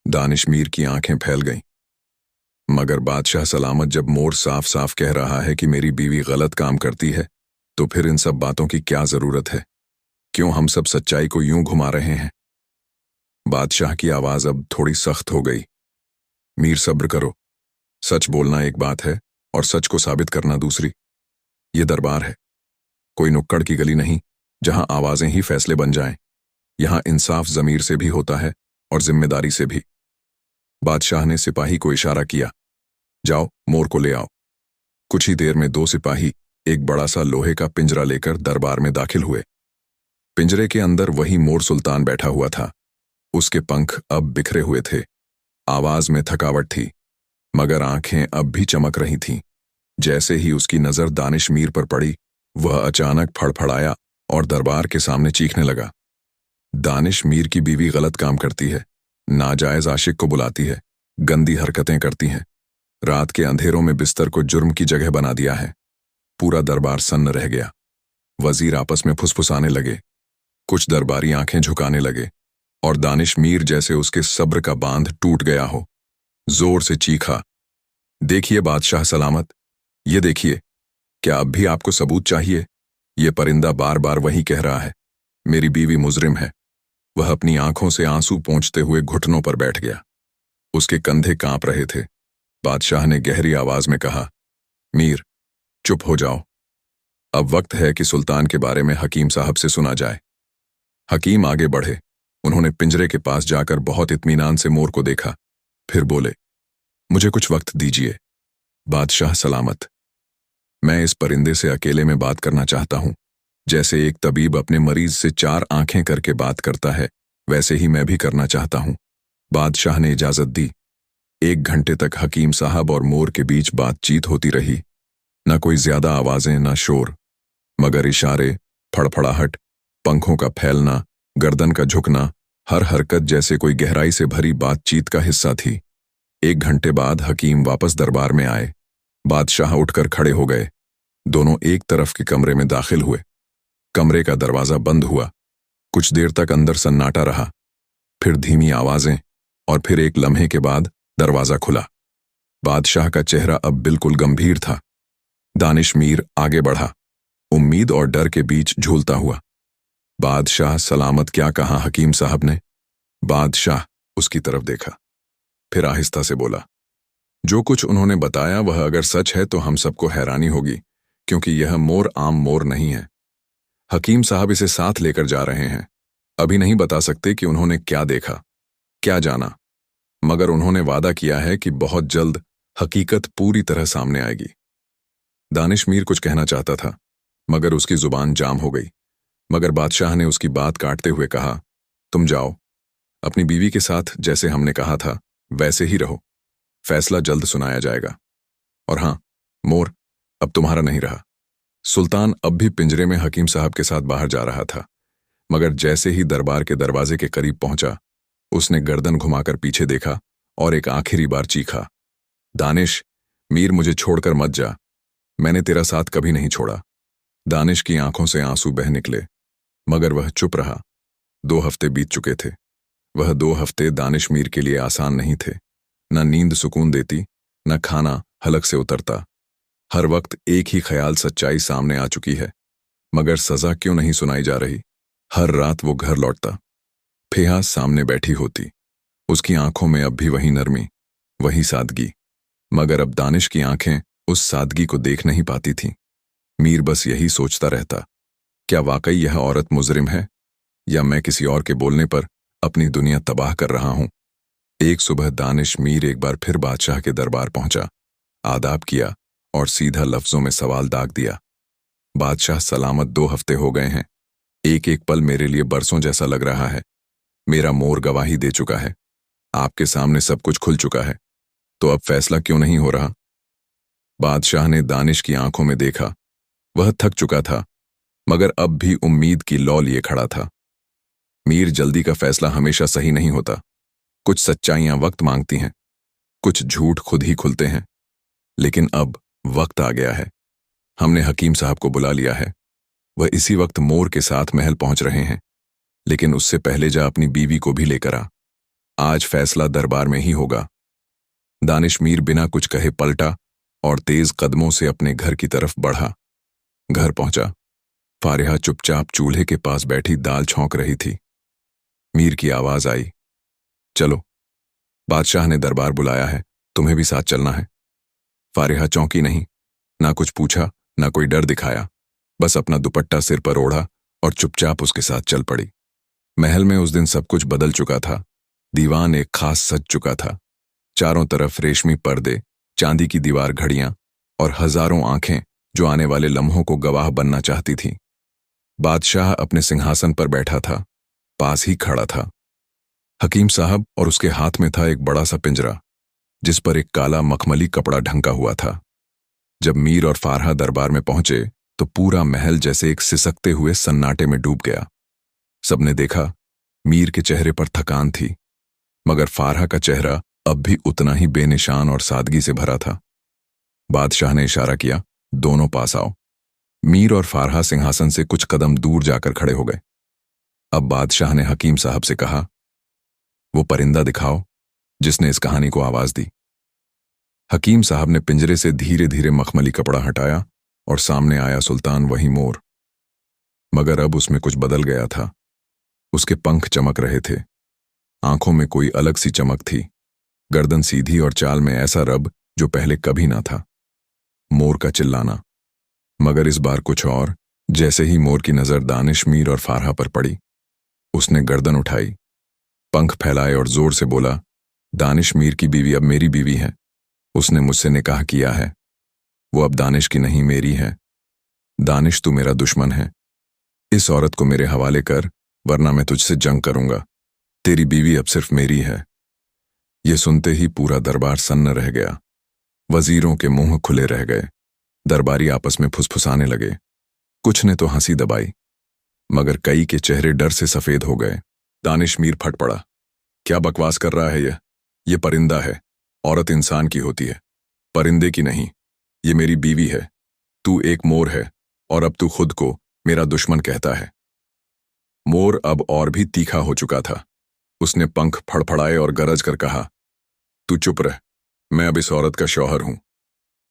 Speaker 1: दानिश मीर की आंखें फैल गईं। मगर बादशाह सलामत, जब मोर साफ साफ कह रहा है कि मेरी बीवी गलत काम करती है, तो फिर इन सब बातों की क्या जरूरत है? क्यों हम सब सच्चाई को यूं घुमा रहे हैं? बादशाह की आवाज अब थोड़ी सख्त हो गई। मीर, सब्र करो। सच बोलना एक बात है और सच को साबित करना दूसरी। ये दरबार है, कोई नुक्कड़ की गली नहीं जहां आवाजें ही फैसले बन जाएं। यहां इंसाफ जमीर से भी होता है और जिम्मेदारी से भी। बादशाह ने सिपाही को इशारा किया, जाओ मोर को ले आओ। कुछ ही देर में 2 सिपाही एक बड़ा सा लोहे का पिंजरा लेकर दरबार में दाखिल हुए। पिंजरे के अंदर वही मोर सुल्तान बैठा हुआ था। उसके पंख अब बिखरे हुए थे। आवाज में थकावट थी, मगर आंखें अब भी चमक रही थीं। जैसे ही उसकी नजर दानिश मीर पर पड़ी, वह अचानक फड़फड़ाया और दरबार के सामने चीखने लगा। दानिश मीर की बीवी गलत काम करती है, नाजायज आशिक को बुलाती है, गंदी हरकतें करती हैं। रात के अंधेरों में बिस्तर को जुर्म की जगह बना दिया है। पूरा दरबार सन्न रह गया। वजीर आपस में फुसफुसाने लगे, कुछ दरबारी आंखें झुकाने लगे और दानिश मीर जैसे उसके सब्र का बांध टूट गया हो, जोर से चीखा, देखिए बादशाह सलामत, ये देखिए, क्या अब भी आपको सबूत चाहिए? ये परिंदा बार बार वही कह रहा है, मेरी बीवी मुजरिम है। वह अपनी आंखों से आंसू पोंछते हुए घुटनों पर बैठ गया। उसके कंधे कांप रहे थे। बादशाह ने गहरी आवाज में कहा, मीर, चुप हो जाओ। अब वक्त है कि सुल्तान के बारे में हकीम साहब से सुना जाए। हकीम आगे बढ़े। उन्होंने पिंजरे के पास जाकर बहुत इत्मीनान से मोर को देखा, फिर बोले, मुझे कुछ वक्त दीजिए। बादशाह सलामत, मैं इस परिंदे से अकेले में बात करना चाहता हूं। जैसे एक तबीब अपने मरीज से 4 आंखें करके बात करता है, वैसे ही मैं भी करना चाहता हूं। बादशाह ने इजाजत दी। 1 घंटे तक हकीम साहब और मोर के बीच बातचीत होती रही। न कोई ज्यादा आवाजें, न शोर, मगर इशारे, फड़फड़ाहट, पंखों का फैलना, गर्दन का झुकना, हर हरकत जैसे कोई गहराई से भरी बातचीत का हिस्सा थी। 1 घंटे बाद हकीम वापस दरबार में आए। बादशाह उठकर खड़े हो गए। दोनों एक तरफ के कमरे में दाखिल हुए। कमरे का दरवाजा बंद हुआ। कुछ देर तक अंदर सन्नाटा रहा, फिर धीमी आवाजें, और फिर एक लम्हे के बाद दरवाजा खुला। बादशाह का चेहरा अब बिल्कुल गंभीर था। दानिश मीर आगे बढ़ा, उम्मीद और डर के बीच झूलता हुआ। बादशाह सलामत, क्या कहा हकीम साहब ने? बादशाह उसकी तरफ देखा, फिर आहिस्ता से बोला, जो कुछ उन्होंने बताया वह अगर सच है तो हम सबको हैरानी होगी, क्योंकि यह मोर आम मोर नहीं है। हकीम साहब इसे साथ लेकर जा रहे हैं। अभी नहीं बता सकते कि उन्होंने क्या देखा, क्या जाना, मगर उन्होंने वादा किया है कि बहुत जल्द हकीकत पूरी तरह सामने आएगी। दानिश मीर कुछ कहना चाहता था, मगर उसकी जुबान जाम हो गई। मगर बादशाह ने उसकी बात काटते हुए कहा, तुम जाओ, अपनी बीवी के साथ जैसे हमने कहा था वैसे ही रहो। फैसला जल्द सुनाया जाएगा। और हां, मोर अब तुम्हारा नहीं रहा। सुल्तान अब भी पिंजरे में हकीम साहब के साथ बाहर जा रहा था, मगर जैसे ही दरबार के दरवाजे के करीब पहुंचा, उसने गर्दन घुमाकर पीछे देखा और एक आखिरी बार चीखा, दानिश, मीर मुझे छोड़कर मत जा, मैंने तेरा साथ कभी नहीं छोड़ा। दानिश की आंखों से आंसू बह निकले, मगर वह चुप रहा। 2 हफ्ते बीत चुके थे। वह 2 हफ्ते दानिश मीर के लिए आसान नहीं थे। न नींद सुकून देती, न खाना हलक से उतरता। हर वक्त एक ही ख्याल सच्चाई सामने आ चुकी है, मगर सजा क्यों नहीं सुनाई जा रही। हर रात वो घर लौटता, फेहा सामने बैठी होती, उसकी आंखों में अब भी वही नरमी, वही सादगी, मगर अब दानिश की आंखें उस सादगी को देख नहीं पाती थीं। मीर बस यही सोचता रहता, क्या वाकई यह औरत मुजरिम है, या मैं किसी और के बोलने पर अपनी दुनिया तबाह कर रहा हूं। एक सुबह दानिश मीर एक बार फिर बादशाह के दरबार पहुंचा, आदाब किया और सीधा लफ्जों में सवाल दाग दिया, बादशाह सलामत, 2 हफ्ते हो गए हैं। एक एक पल मेरे लिए बरसों जैसा लग रहा है। मेरा मोर गवाही दे चुका है, आपके सामने सब कुछ खुल चुका है, तो अब फैसला क्यों नहीं हो रहा? बादशाह ने दानिश की आंखों में देखा। वह थक चुका था, मगर अब भी उम्मीद की लौ लिए खड़ा था। मीर, जल्दी का फैसला हमेशा सही नहीं होता। कुछ सच्चाइयां वक्त मांगती हैं, कुछ झूठ खुद ही खुलते हैं। लेकिन अब वक्त आ गया है। हमने हकीम साहब को बुला लिया है। वह इसी वक्त मोर के साथ महल पहुंच रहे हैं, लेकिन उससे पहले जा अपनी बीवी को भी लेकर आ। आज फैसला दरबार में ही होगा। दानिश मीर बिना कुछ कहे पलटा और तेज कदमों से अपने घर की तरफ बढ़ा। घर पहुंचा। फारिहा चुपचाप चूल्हे के पास बैठी दाल छौंक रही थी। मीर की आवाज आई, चलो, बादशाह ने दरबार बुलाया है, तुम्हें भी साथ चलना है। फारिहा चौंकी नहीं, ना कुछ पूछा, ना कोई डर दिखाया, बस अपना दुपट्टा सिर पर ओढ़ा और चुपचाप उसके साथ चल पड़ी। महल में उस दिन सब कुछ बदल चुका था। दीवान एक खास सज चुका था। चारों तरफ रेशमी पर्दे, चांदी की दीवार घड़ियां और हजारों आंखें जो आने वाले लम्हों को गवाह बनना चाहती थीं। बादशाह अपने सिंहासन पर बैठा था, पास ही खड़ा था। हकीम साहब और उसके हाथ में था एक बड़ा सा पिंजरा, जिस पर एक काला मखमली कपड़ा ढंका हुआ था। जब मीर और फारहा दरबार में पहुंचे तो पूरा महल जैसे एक सिसकते हुए सन्नाटे में डूब गया। सबने देखा, मीर के चेहरे पर थकान थी, मगर फारहा का चेहरा अब भी उतना ही बेनिशान और सादगी से भरा था। बादशाह ने इशारा किया, दोनों पास आओ। मीर और फारहा सिंहासन से कुछ कदम दूर जाकर खड़े हो गए। अब बादशाह ने हकीम साहब से कहा, वो परिंदा दिखाओ जिसने इस कहानी को आवाज दी। हकीम साहब ने पिंजरे से धीरे धीरे मखमली कपड़ा हटाया और सामने आया सुल्तान वही मोर। मगर अब उसमें कुछ बदल गया था। उसके पंख चमक रहे थे, आंखों में कोई अलग सी चमक थी, गर्दन सीधी और चाल में ऐसा रब जो पहले कभी ना था। मोर का चिल्लाना, मगर इस बार कुछ और। जैसे ही मोर की नजर दानिश, मीर और फारहा पर पड़ी, उसने गर्दन उठाई, पंख फैलाए और जोर से बोला, दानिश मीर की बीवी अब मेरी बीवी है। उसने मुझसे निकाह किया है। वो अब दानिश की नहीं, मेरी है। दानिश, तू मेरा दुश्मन है। इस औरत को मेरे हवाले कर, वरना मैं तुझसे जंग करूंगा। तेरी बीवी अब सिर्फ मेरी है। ये सुनते ही पूरा दरबार सन्न रह गया। वजीरों के मुंह खुले रह गए। दरबारी आपस में फुसफुसाने लगे। कुछ ने तो हंसी दबाई, मगर कई के चेहरे डर से सफेद हो गए। दानिश मीर फट पड़ा, क्या बकवास कर रहा है ये परिंदा है। औरत इंसान की होती है, परिंदे की नहीं। ये मेरी बीवी है। तू एक मोर है और अब तू खुद को मेरा दुश्मन कहता है। मोर अब और भी तीखा हो चुका था। उसने पंख फड़फड़ाए और गरज कर कहा, तू चुप रह, मैं अब इस औरत का शौहर हूं।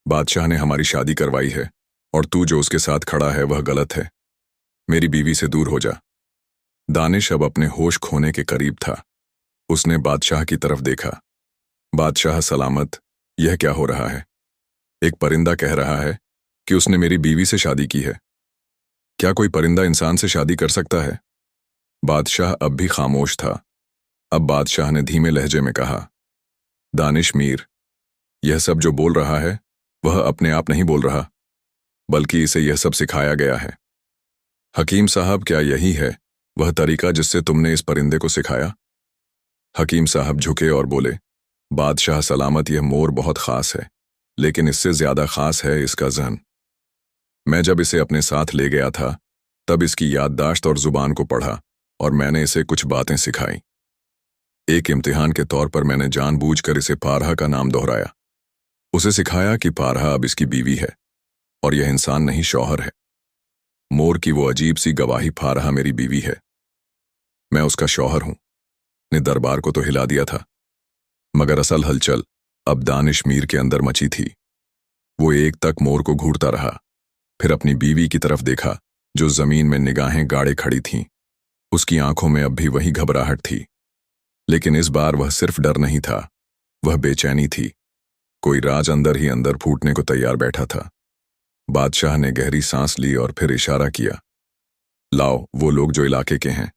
Speaker 1: बादशाह ने हमारी शादी करवाई है और तू जो उसके साथ खड़ा है वह गलत है। मेरी बीवी से दूर हो जा। दानिश अब अपने होश खोने के करीब था। उसने बादशाह की तरफ देखा। बादशाह सलामत, यह क्या हो रहा है? एक परिंदा कह रहा है कि उसने मेरी बीवी से शादी की है। क्या कोई परिंदा इंसान से शादी कर सकता है? बादशाह अब भी खामोश था। अब बादशाह ने धीमे लहजे में कहा, दानिश मीर, यह सब जो बोल रहा है वह अपने आप नहीं बोल रहा, बल्कि इसे यह सब सिखाया गया है। हकीम साहब, क्या यही है वह तरीका जिससे तुमने इस परिंदे को सिखाया? हकीम साहब झुके और बोले, बादशाह सलामत, यह मोर बहुत खास है, लेकिन इससे ज्यादा खास है इसका ज़हन। मैं जब इसे अपने साथ ले गया था तब इसकी याददाश्त और जुबान को पढ़ा और मैंने इसे कुछ बातें सिखाई। एक इम्तिहान के तौर पर मैंने जानबूझकर इसे फारहा का नाम दोहराया। उसे सिखाया कि फारहा अब इसकी बीवी है और यह इंसान नहीं, शौहर है। मोर की वो अजीब सी गवाही, फारहा मेरी बीवी है, मैं उसका शौहर हूं, ने दरबार को तो हिला दिया था। मगर असल हलचल अब दानिश मीर के अंदर मची थी। वो एक तक मोर को घूरता रहा, फिर अपनी बीवी की तरफ देखा जो जमीन में निगाहें गाड़े खड़ी थीं। उसकी आंखों में अब भी वही घबराहट थी, लेकिन इस बार वह सिर्फ डर नहीं था, वह बेचैनी थी। कोई राज अंदर ही अंदर फूटने को तैयार बैठा था। बादशाह ने गहरी सांस ली और फिर इशारा किया, लाओ वो लोग जो इलाके के हैं।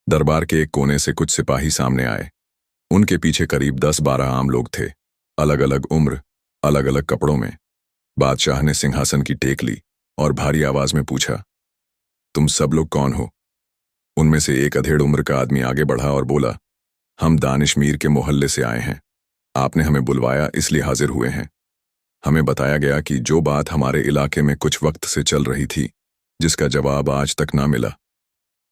Speaker 1: दरबार के एक कोने से कुछ सिपाही सामने आए। उनके पीछे करीब 10-12 आम लोग थे, अलग अलग उम्र, अलग अलग कपड़ों में। बादशाह ने सिंहासन की टेक ली और भारी आवाज में पूछा, तुम सब लोग कौन हो? उनमें से एक अधेड़ उम्र का आदमी आगे बढ़ा और बोला, हम दानिश मीर के मोहल्ले से आए हैं। आपने हमें बुलवाया इसलिए हाजिर हुए हैं। हमें बताया गया कि जो बात हमारे इलाके में कुछ वक्त से चल रही थी, जिसका जवाब आज तक ना मिला,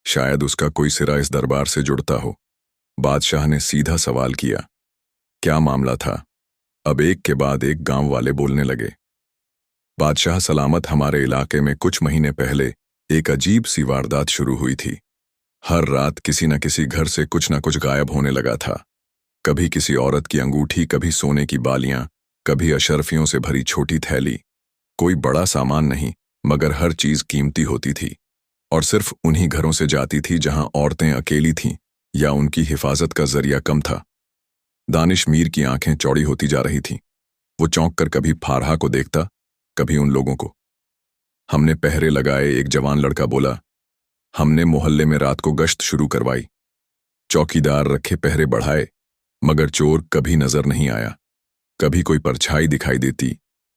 Speaker 1: शायद उसका कोई सिरा इस दरबार से जुड़ता हो। बादशाह ने सीधा सवाल किया, क्या मामला था? अब एक के बाद एक गांव वाले बोलने लगे। बादशाह सलामत, हमारे इलाके में कुछ महीने पहले एक अजीब सी वारदात शुरू हुई थी। हर रात किसी न किसी घर से कुछ न कुछ गायब होने लगा था। कभी किसी औरत की अंगूठी, कभी सोने की बालियां, कभी अशर्फियों से भरी छोटी थैली। कोई बड़ा सामान नहीं, मगर हर चीज कीमती होती थी और सिर्फ उन्हीं घरों से जाती थी जहां औरतें अकेली थीं या उनकी हिफाजत का जरिया कम था। दानिश मीर की आंखें चौड़ी होती जा रही थीं। वो चौंक कर कभी फारहा को देखता, कभी उन लोगों को। हमने पहरे लगाए, एक जवान लड़का बोला। हमने मोहल्ले में रात को गश्त शुरू करवाई, चौकीदार रखे, पहरे बढ़ाए, मगर चोर कभी नजर नहीं आया। कभी कोई परछाई दिखाई देती,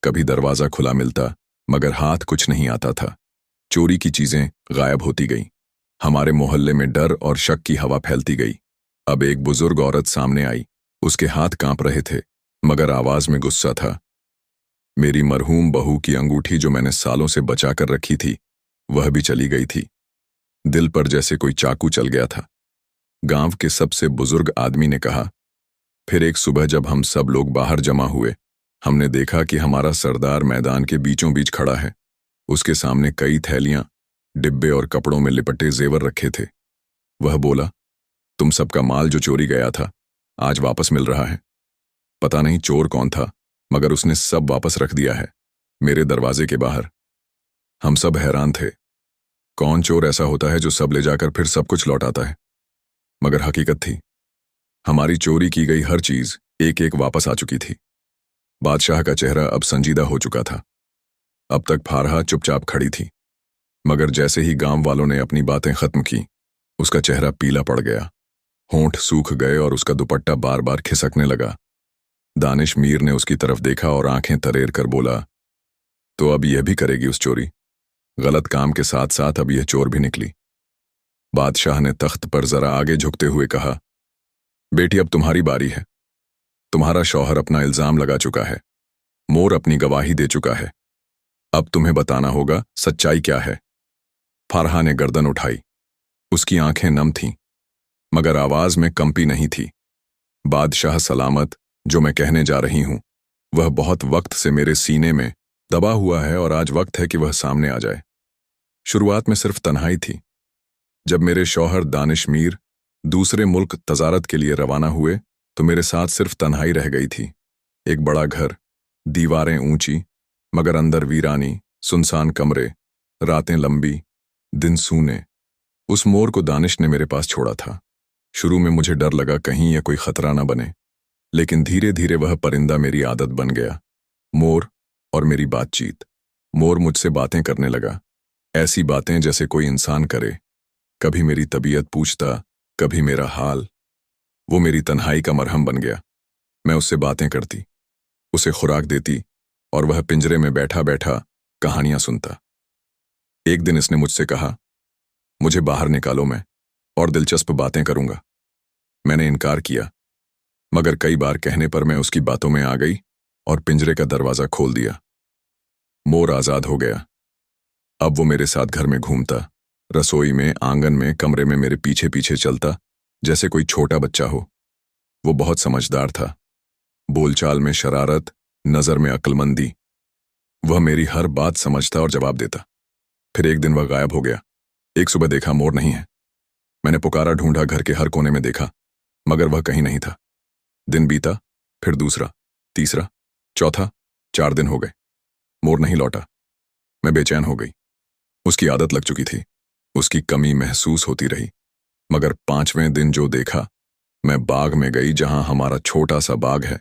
Speaker 1: कभी दरवाजा खुला मिलता, मगर हाथ कुछ नहीं आता था। चोरी की चीजें गायब होती गईं। हमारे मोहल्ले में डर और शक की हवा फैलती गई। अब एक बुजुर्ग औरत सामने आई। उसके हाथ कांप रहे थे, मगर आवाज में गुस्सा था। मेरी मरहूम बहू की अंगूठी जो मैंने सालों से बचा कर रखी थी, वह भी चली गई थी। दिल पर जैसे कोई चाकू चल गया था। गांव के सबसे बुजुर्ग आदमी ने कहा। फिर एक सुबह जब हम सब लोग बाहर जमा हुए, हमने देखा कि हमारा सरदार मैदान के बीचों बीच खड़ा है। उसके सामने कई थैलियां, डिब्बे और कपड़ों में लिपटे जेवर रखे थे। वह बोला, तुम सबका माल जो चोरी गया था, आज वापस मिल रहा है। पता नहीं चोर कौन था, मगर उसने सब वापस रख दिया है, मेरे दरवाजे के बाहर। हम सब हैरान थे। कौन चोर ऐसा होता है जो सब ले जाकर फिर सब कुछ लौटाता है? मगर हकीकत थी, हमारी चोरी की गई हर चीज एक एक वापस आ चुकी थी। बादशाह का चेहरा अब संजीदा हो चुका था। अब तक फारहा चुपचाप खड़ी थी, मगर जैसे ही गांव वालों ने अपनी बातें खत्म की, उसका चेहरा पीला पड़ गया, होंठ सूख गए और उसका दुपट्टा बार बार खिसकने लगा। दानिश मीर ने उसकी तरफ देखा और आंखें तरेर कर बोला, तो अब यह भी करेगी उस चोरी? गलत काम के साथ साथ अब यह चोर भी निकली। बादशाह ने तख्त पर जरा आगे झुकते हुए कहा, बेटी अब तुम्हारी बारी है। तुम्हारा शौहर अपना इल्जाम लगा चुका है, मोर अपनी गवाही दे चुका है। अब तुम्हें बताना होगा सच्चाई क्या है। फारहा ने गर्दन उठाई। उसकी आंखें नम थीं, मगर आवाज में कंपी नहीं थी। बादशाह सलामत, जो मैं कहने जा रही हूं, वह बहुत वक्त से मेरे सीने में दबा हुआ है और आज वक्त है कि वह सामने आ जाए। शुरुआत में सिर्फ तन्हाई थी। जब मेरे शौहर दानिश मीर दूसरे मुल्क तजारत के लिए रवाना हुए, तो मेरे साथ सिर्फ तन्हाई रह गई थी। एक बड़ा घर, दीवारें ऊंची, मगर अंदर वीरानी, सुनसान कमरे, रातें लंबी, दिन सूने। उस मोर को दानिश ने मेरे पास छोड़ा था। शुरू में मुझे डर लगा कहीं यह कोई खतरा न बने, लेकिन धीरे धीरे वह परिंदा मेरी आदत बन गया। मोर और मेरी बातचीत। मोर मुझसे बातें करने लगा, ऐसी बातें जैसे कोई इंसान करे। कभी मेरी तबीयत पूछता, कभी मेरा हाल। वो मेरी तन्हाई का मरहम बन गया। मैं उससे बातें करती, उसे खुराक देती, और वह पिंजरे में बैठा बैठा कहानियां सुनता। एक दिन इसने मुझसे कहा, मुझे बाहर निकालो, मैं और दिलचस्प बातें करूंगा। मैंने इनकार किया, मगर कई बार कहने पर मैं उसकी बातों में आ गई और पिंजरे का दरवाजा खोल दिया। मोर आजाद हो गया। अब वो मेरे साथ घर में घूमता, रसोई में, आंगन में, कमरे में मेरे पीछे पीछे चलता, जैसे कोई छोटा बच्चा हो। वो बहुत समझदार था, बोलचाल में शरारत, नजर में अक्लमंदी। वह मेरी हर बात समझता और जवाब देता। फिर एक दिन वह गायब हो गया। एक सुबह देखा मोर नहीं है। मैंने पुकारा, ढूंढा, घर के हर कोने में देखा, मगर वह कहीं नहीं था। दिन बीता, फिर दूसरा, तीसरा, चौथा, 4 दिन हो गए, मोर नहीं लौटा। मैं बेचैन हो गई। उसकी आदत लग चुकी थी, उसकी कमी महसूस होती रही। मगर 5वें दिन जो देखा, मैं बाग में गई जहां हमारा छोटा सा बाग है।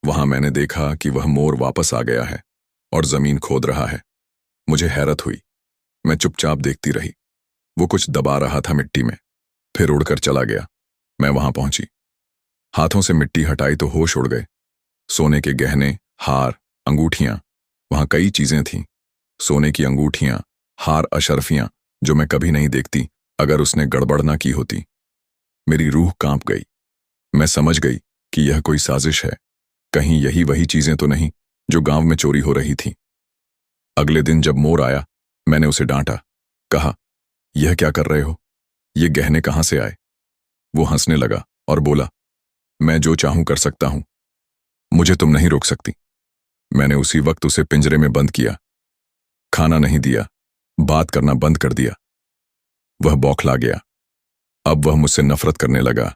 Speaker 1: वहां मैंने देखा कि वह मोर वापस आ गया है और जमीन खोद रहा है। मुझे हैरत हुई। मैं चुपचाप देखती रही। वो कुछ दबा रहा था मिट्टी में, फिर उड़कर चला गया। मैं वहां पहुंची, हाथों से मिट्टी हटाई तो होश उड़ गए। सोने के गहने, हार, अंगूठियां, वहां कई चीजें थीं। सोने की अंगूठियां, हार, अशरफियां, जो मैं कभी नहीं देखती अगर उसने गड़बड़ ना की होती। मेरी रूह कांप गई। मैं समझ गई कि यह कोई साजिश है। कहीं यही वही चीजें तो नहीं जो गांव में चोरी हो रही थी। अगले दिन जब मोर आया, मैंने उसे डांटा, कहा, यह क्या कर रहे हो? ये गहने कहां से आए? वो हंसने लगा और बोला, मैं जो चाहूं कर सकता हूं, मुझे तुम नहीं रोक सकती। मैंने उसी वक्त उसे पिंजरे में बंद किया, खाना नहीं दिया, बात करना बंद कर दिया। वह बौखला गया। अब वह मुझसे नफरत करने लगा,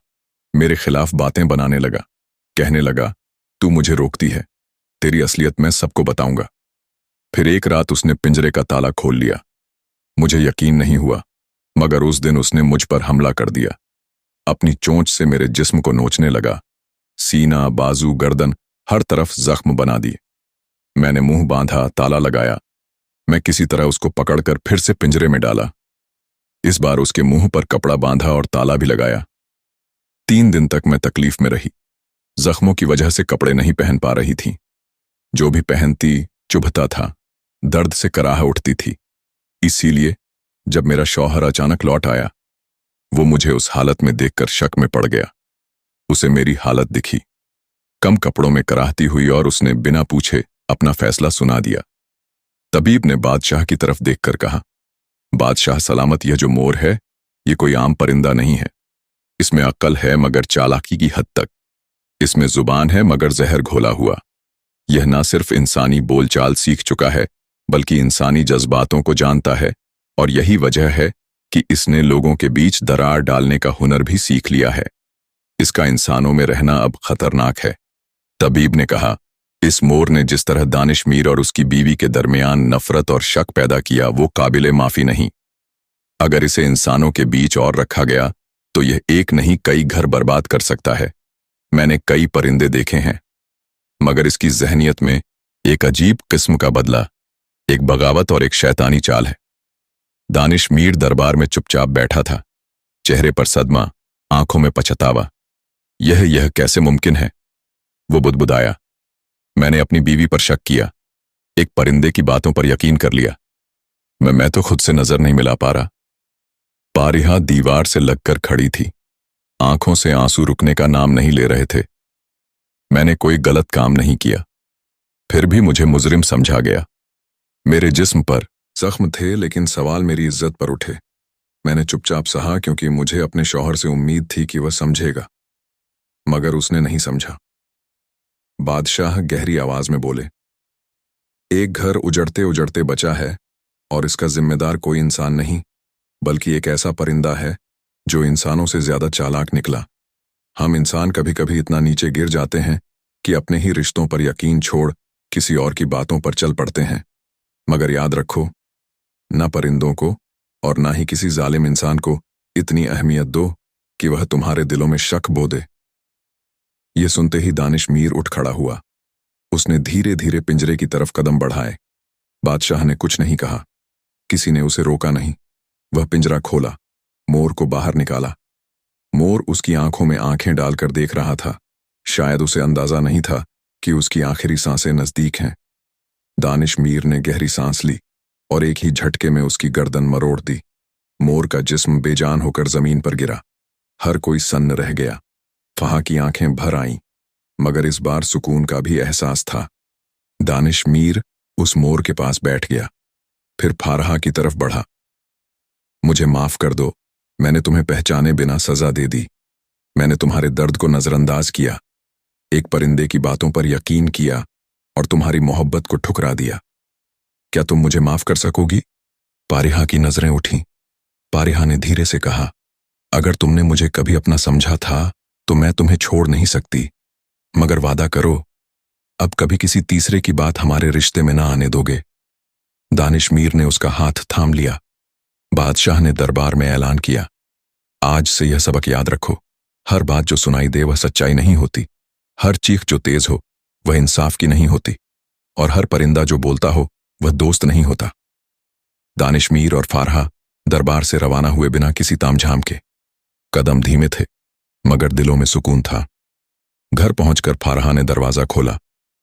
Speaker 1: मेरे खिलाफ बातें बनाने लगा, कहने लगा, तू मुझे रोकती है, तेरी असलियत मैं सबको बताऊंगा। फिर एक रात उसने पिंजरे का ताला खोल लिया। मुझे यकीन नहीं हुआ, मगर उस दिन उसने मुझ पर हमला कर दिया। अपनी चोंच से मेरे जिस्म को नोचने लगा। सीना, बाजू, गर्दन, हर तरफ जख्म बना दिए। मैंने मुंह बांधा, ताला लगाया। मैं किसी तरह उसको पकड़कर फिर से पिंजरे में डाला। इस बार उसके मुंह पर कपड़ा बांधा और ताला भी लगाया। 3 दिन तक मैं तकलीफ में रही। जख्मों की वजह से कपड़े नहीं पहन पा रही थी। जो भी पहनती चुभता था, दर्द से कराह उठती थी। इसीलिए जब मेरा शौहर अचानक लौट आया, वो मुझे उस हालत में देखकर शक में पड़ गया। उसे मेरी हालत दिखी, कम कपड़ों में कराहती हुई, और उसने बिना पूछे अपना फैसला सुना दिया। तबीब ने बादशाह की तरफ देखकर कहा, बादशाह सलामत, यह जो मोर है ये कोई आम परिंदा नहीं है। इसमें अक्ल है मगर चालाकी की हद तक। इसमें जुबान है मगर जहर घोला हुआ। यह न सिर्फ इंसानी बोलचाल सीख चुका है बल्कि इंसानी जज्बातों को जानता है, और यही वजह है कि इसने लोगों के बीच दरार डालने का हुनर भी सीख लिया है। इसका इंसानों में रहना अब खतरनाक है। तबीब ने कहा, इस मोर ने जिस तरह दानिश मीर और उसकी बीवी के दरमियान नफरत और शक पैदा किया वो काबिले माफी नहीं। अगर इसे इंसानों के बीच और रखा गया तो यह एक नहीं कई घर बर्बाद कर सकता है। मैंने कई परिंदे देखे हैं मगर इसकी जहनियत में एक अजीब किस्म का बदला, एक बगावत और एक शैतानी चाल है। दानिश मीर दरबार में चुपचाप बैठा था, चेहरे पर सदमा, आंखों में पछतावा। यह कैसे मुमकिन है? वो बुदबुदाया, मैंने अपनी बीवी पर शक किया, एक परिंदे की बातों पर यकीन कर लिया। मैं तो खुद से नजर नहीं मिला पा रहा। पारिहा दीवार से लगकर खड़ी थी, आंखों से आंसू रुकने का नाम नहीं ले रहे थे। मैंने कोई गलत काम नहीं किया, फिर भी मुझे मुजरिम समझा गया। मेरे जिस्म पर जख्म थे लेकिन सवाल मेरी इज्जत पर उठे। मैंने चुपचाप सहा क्योंकि मुझे अपने शौहर से उम्मीद थी कि वह समझेगा, मगर उसने नहीं समझा। बादशाह गहरी आवाज में बोले, एक घर उजड़ते उजड़ते बचा है और इसका जिम्मेदार कोई इंसान नहीं बल्कि एक ऐसा परिंदा है जो इंसानों से ज्यादा चालाक निकला। हम इंसान कभी कभी इतना नीचे गिर जाते हैं कि अपने ही रिश्तों पर यकीन छोड़ किसी और की बातों पर चल पड़ते हैं। मगर याद रखो, न परिंदों को और ना ही किसी जालिम इंसान को इतनी अहमियत दो कि वह तुम्हारे दिलों में शक बो दे। ये सुनते ही दानिश मीर उठ खड़ा हुआ। उसने धीरे धीरे पिंजरे की तरफ कदम बढ़ाए। बादशाह ने कुछ नहीं कहा, किसी ने उसे रोका नहीं। वह पिंजरा खोला, मोर को बाहर निकाला। मोर उसकी आंखों में आंखें डालकर देख रहा था। शायद उसे अंदाजा नहीं था कि उसकी आखिरी सांसें नजदीक हैं। दानिश मीर ने गहरी सांस ली और एक ही झटके में उसकी गर्दन मरोड़ दी। मोर का जिस्म बेजान होकर जमीन पर गिरा। हर कोई सन्न रह गया। फहा की आंखें भर आईं, मगर इस बार सुकून का भी एहसास था। दानिश मीर उस मोर के पास बैठ गया, फिर फारहा की तरफ बढ़ा। मुझे माफ कर दो, मैंने तुम्हें पहचाने बिना सजा दे दी। मैंने तुम्हारे दर्द को नजरअंदाज किया, एक परिंदे की बातों पर यकीन किया और तुम्हारी मोहब्बत को ठुकरा दिया। क्या तुम मुझे माफ कर सकोगी? पारिहा की नजरें उठीं। पारिहा ने धीरे से कहा, अगर तुमने मुझे कभी अपना समझा था तो मैं तुम्हें छोड़ नहीं सकती, मगर वादा करो अब कभी किसी तीसरे की बात हमारे रिश्ते में ना आने दोगे। दानिश मीर ने उसका हाथ थाम लिया। बादशाह ने दरबार में ऐलान किया, आज से यह सबक याद रखो, हर बात जो सुनाई दे वह सच्चाई नहीं होती, हर चीख जो तेज हो वह इंसाफ की नहीं होती, और हर परिंदा जो बोलता हो वह दोस्त नहीं होता। दानिश मीर और फारहा दरबार से रवाना हुए बिना किसी तामझाम के। कदम धीमे थे मगर दिलों में सुकून था। घर पहुंचकर फारहा ने दरवाजा खोला।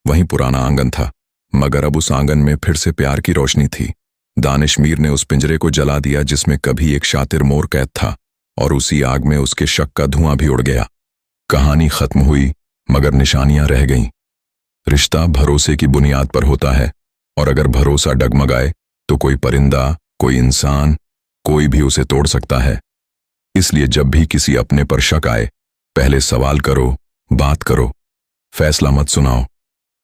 Speaker 1: वहीं पुराना आंगन था, मगर अब उस आंगन में फिर से प्यार की रोशनी थी। दानिश मीर ने उस पिंजरे को जला दिया जिसमें कभी एक शातिर मोर कैद था, और उसी आग में उसके शक का धुआं भी उड़ गया। कहानी खत्म हुई मगर निशानियां रह गईं। रिश्ता भरोसे की बुनियाद पर होता है, और अगर भरोसा डगमगाए तो कोई परिंदा, कोई इंसान, कोई भी उसे तोड़ सकता है। इसलिए जब भी किसी अपने पर शक आए, पहले सवाल करो, बात करो, फैसला मत सुनाओ।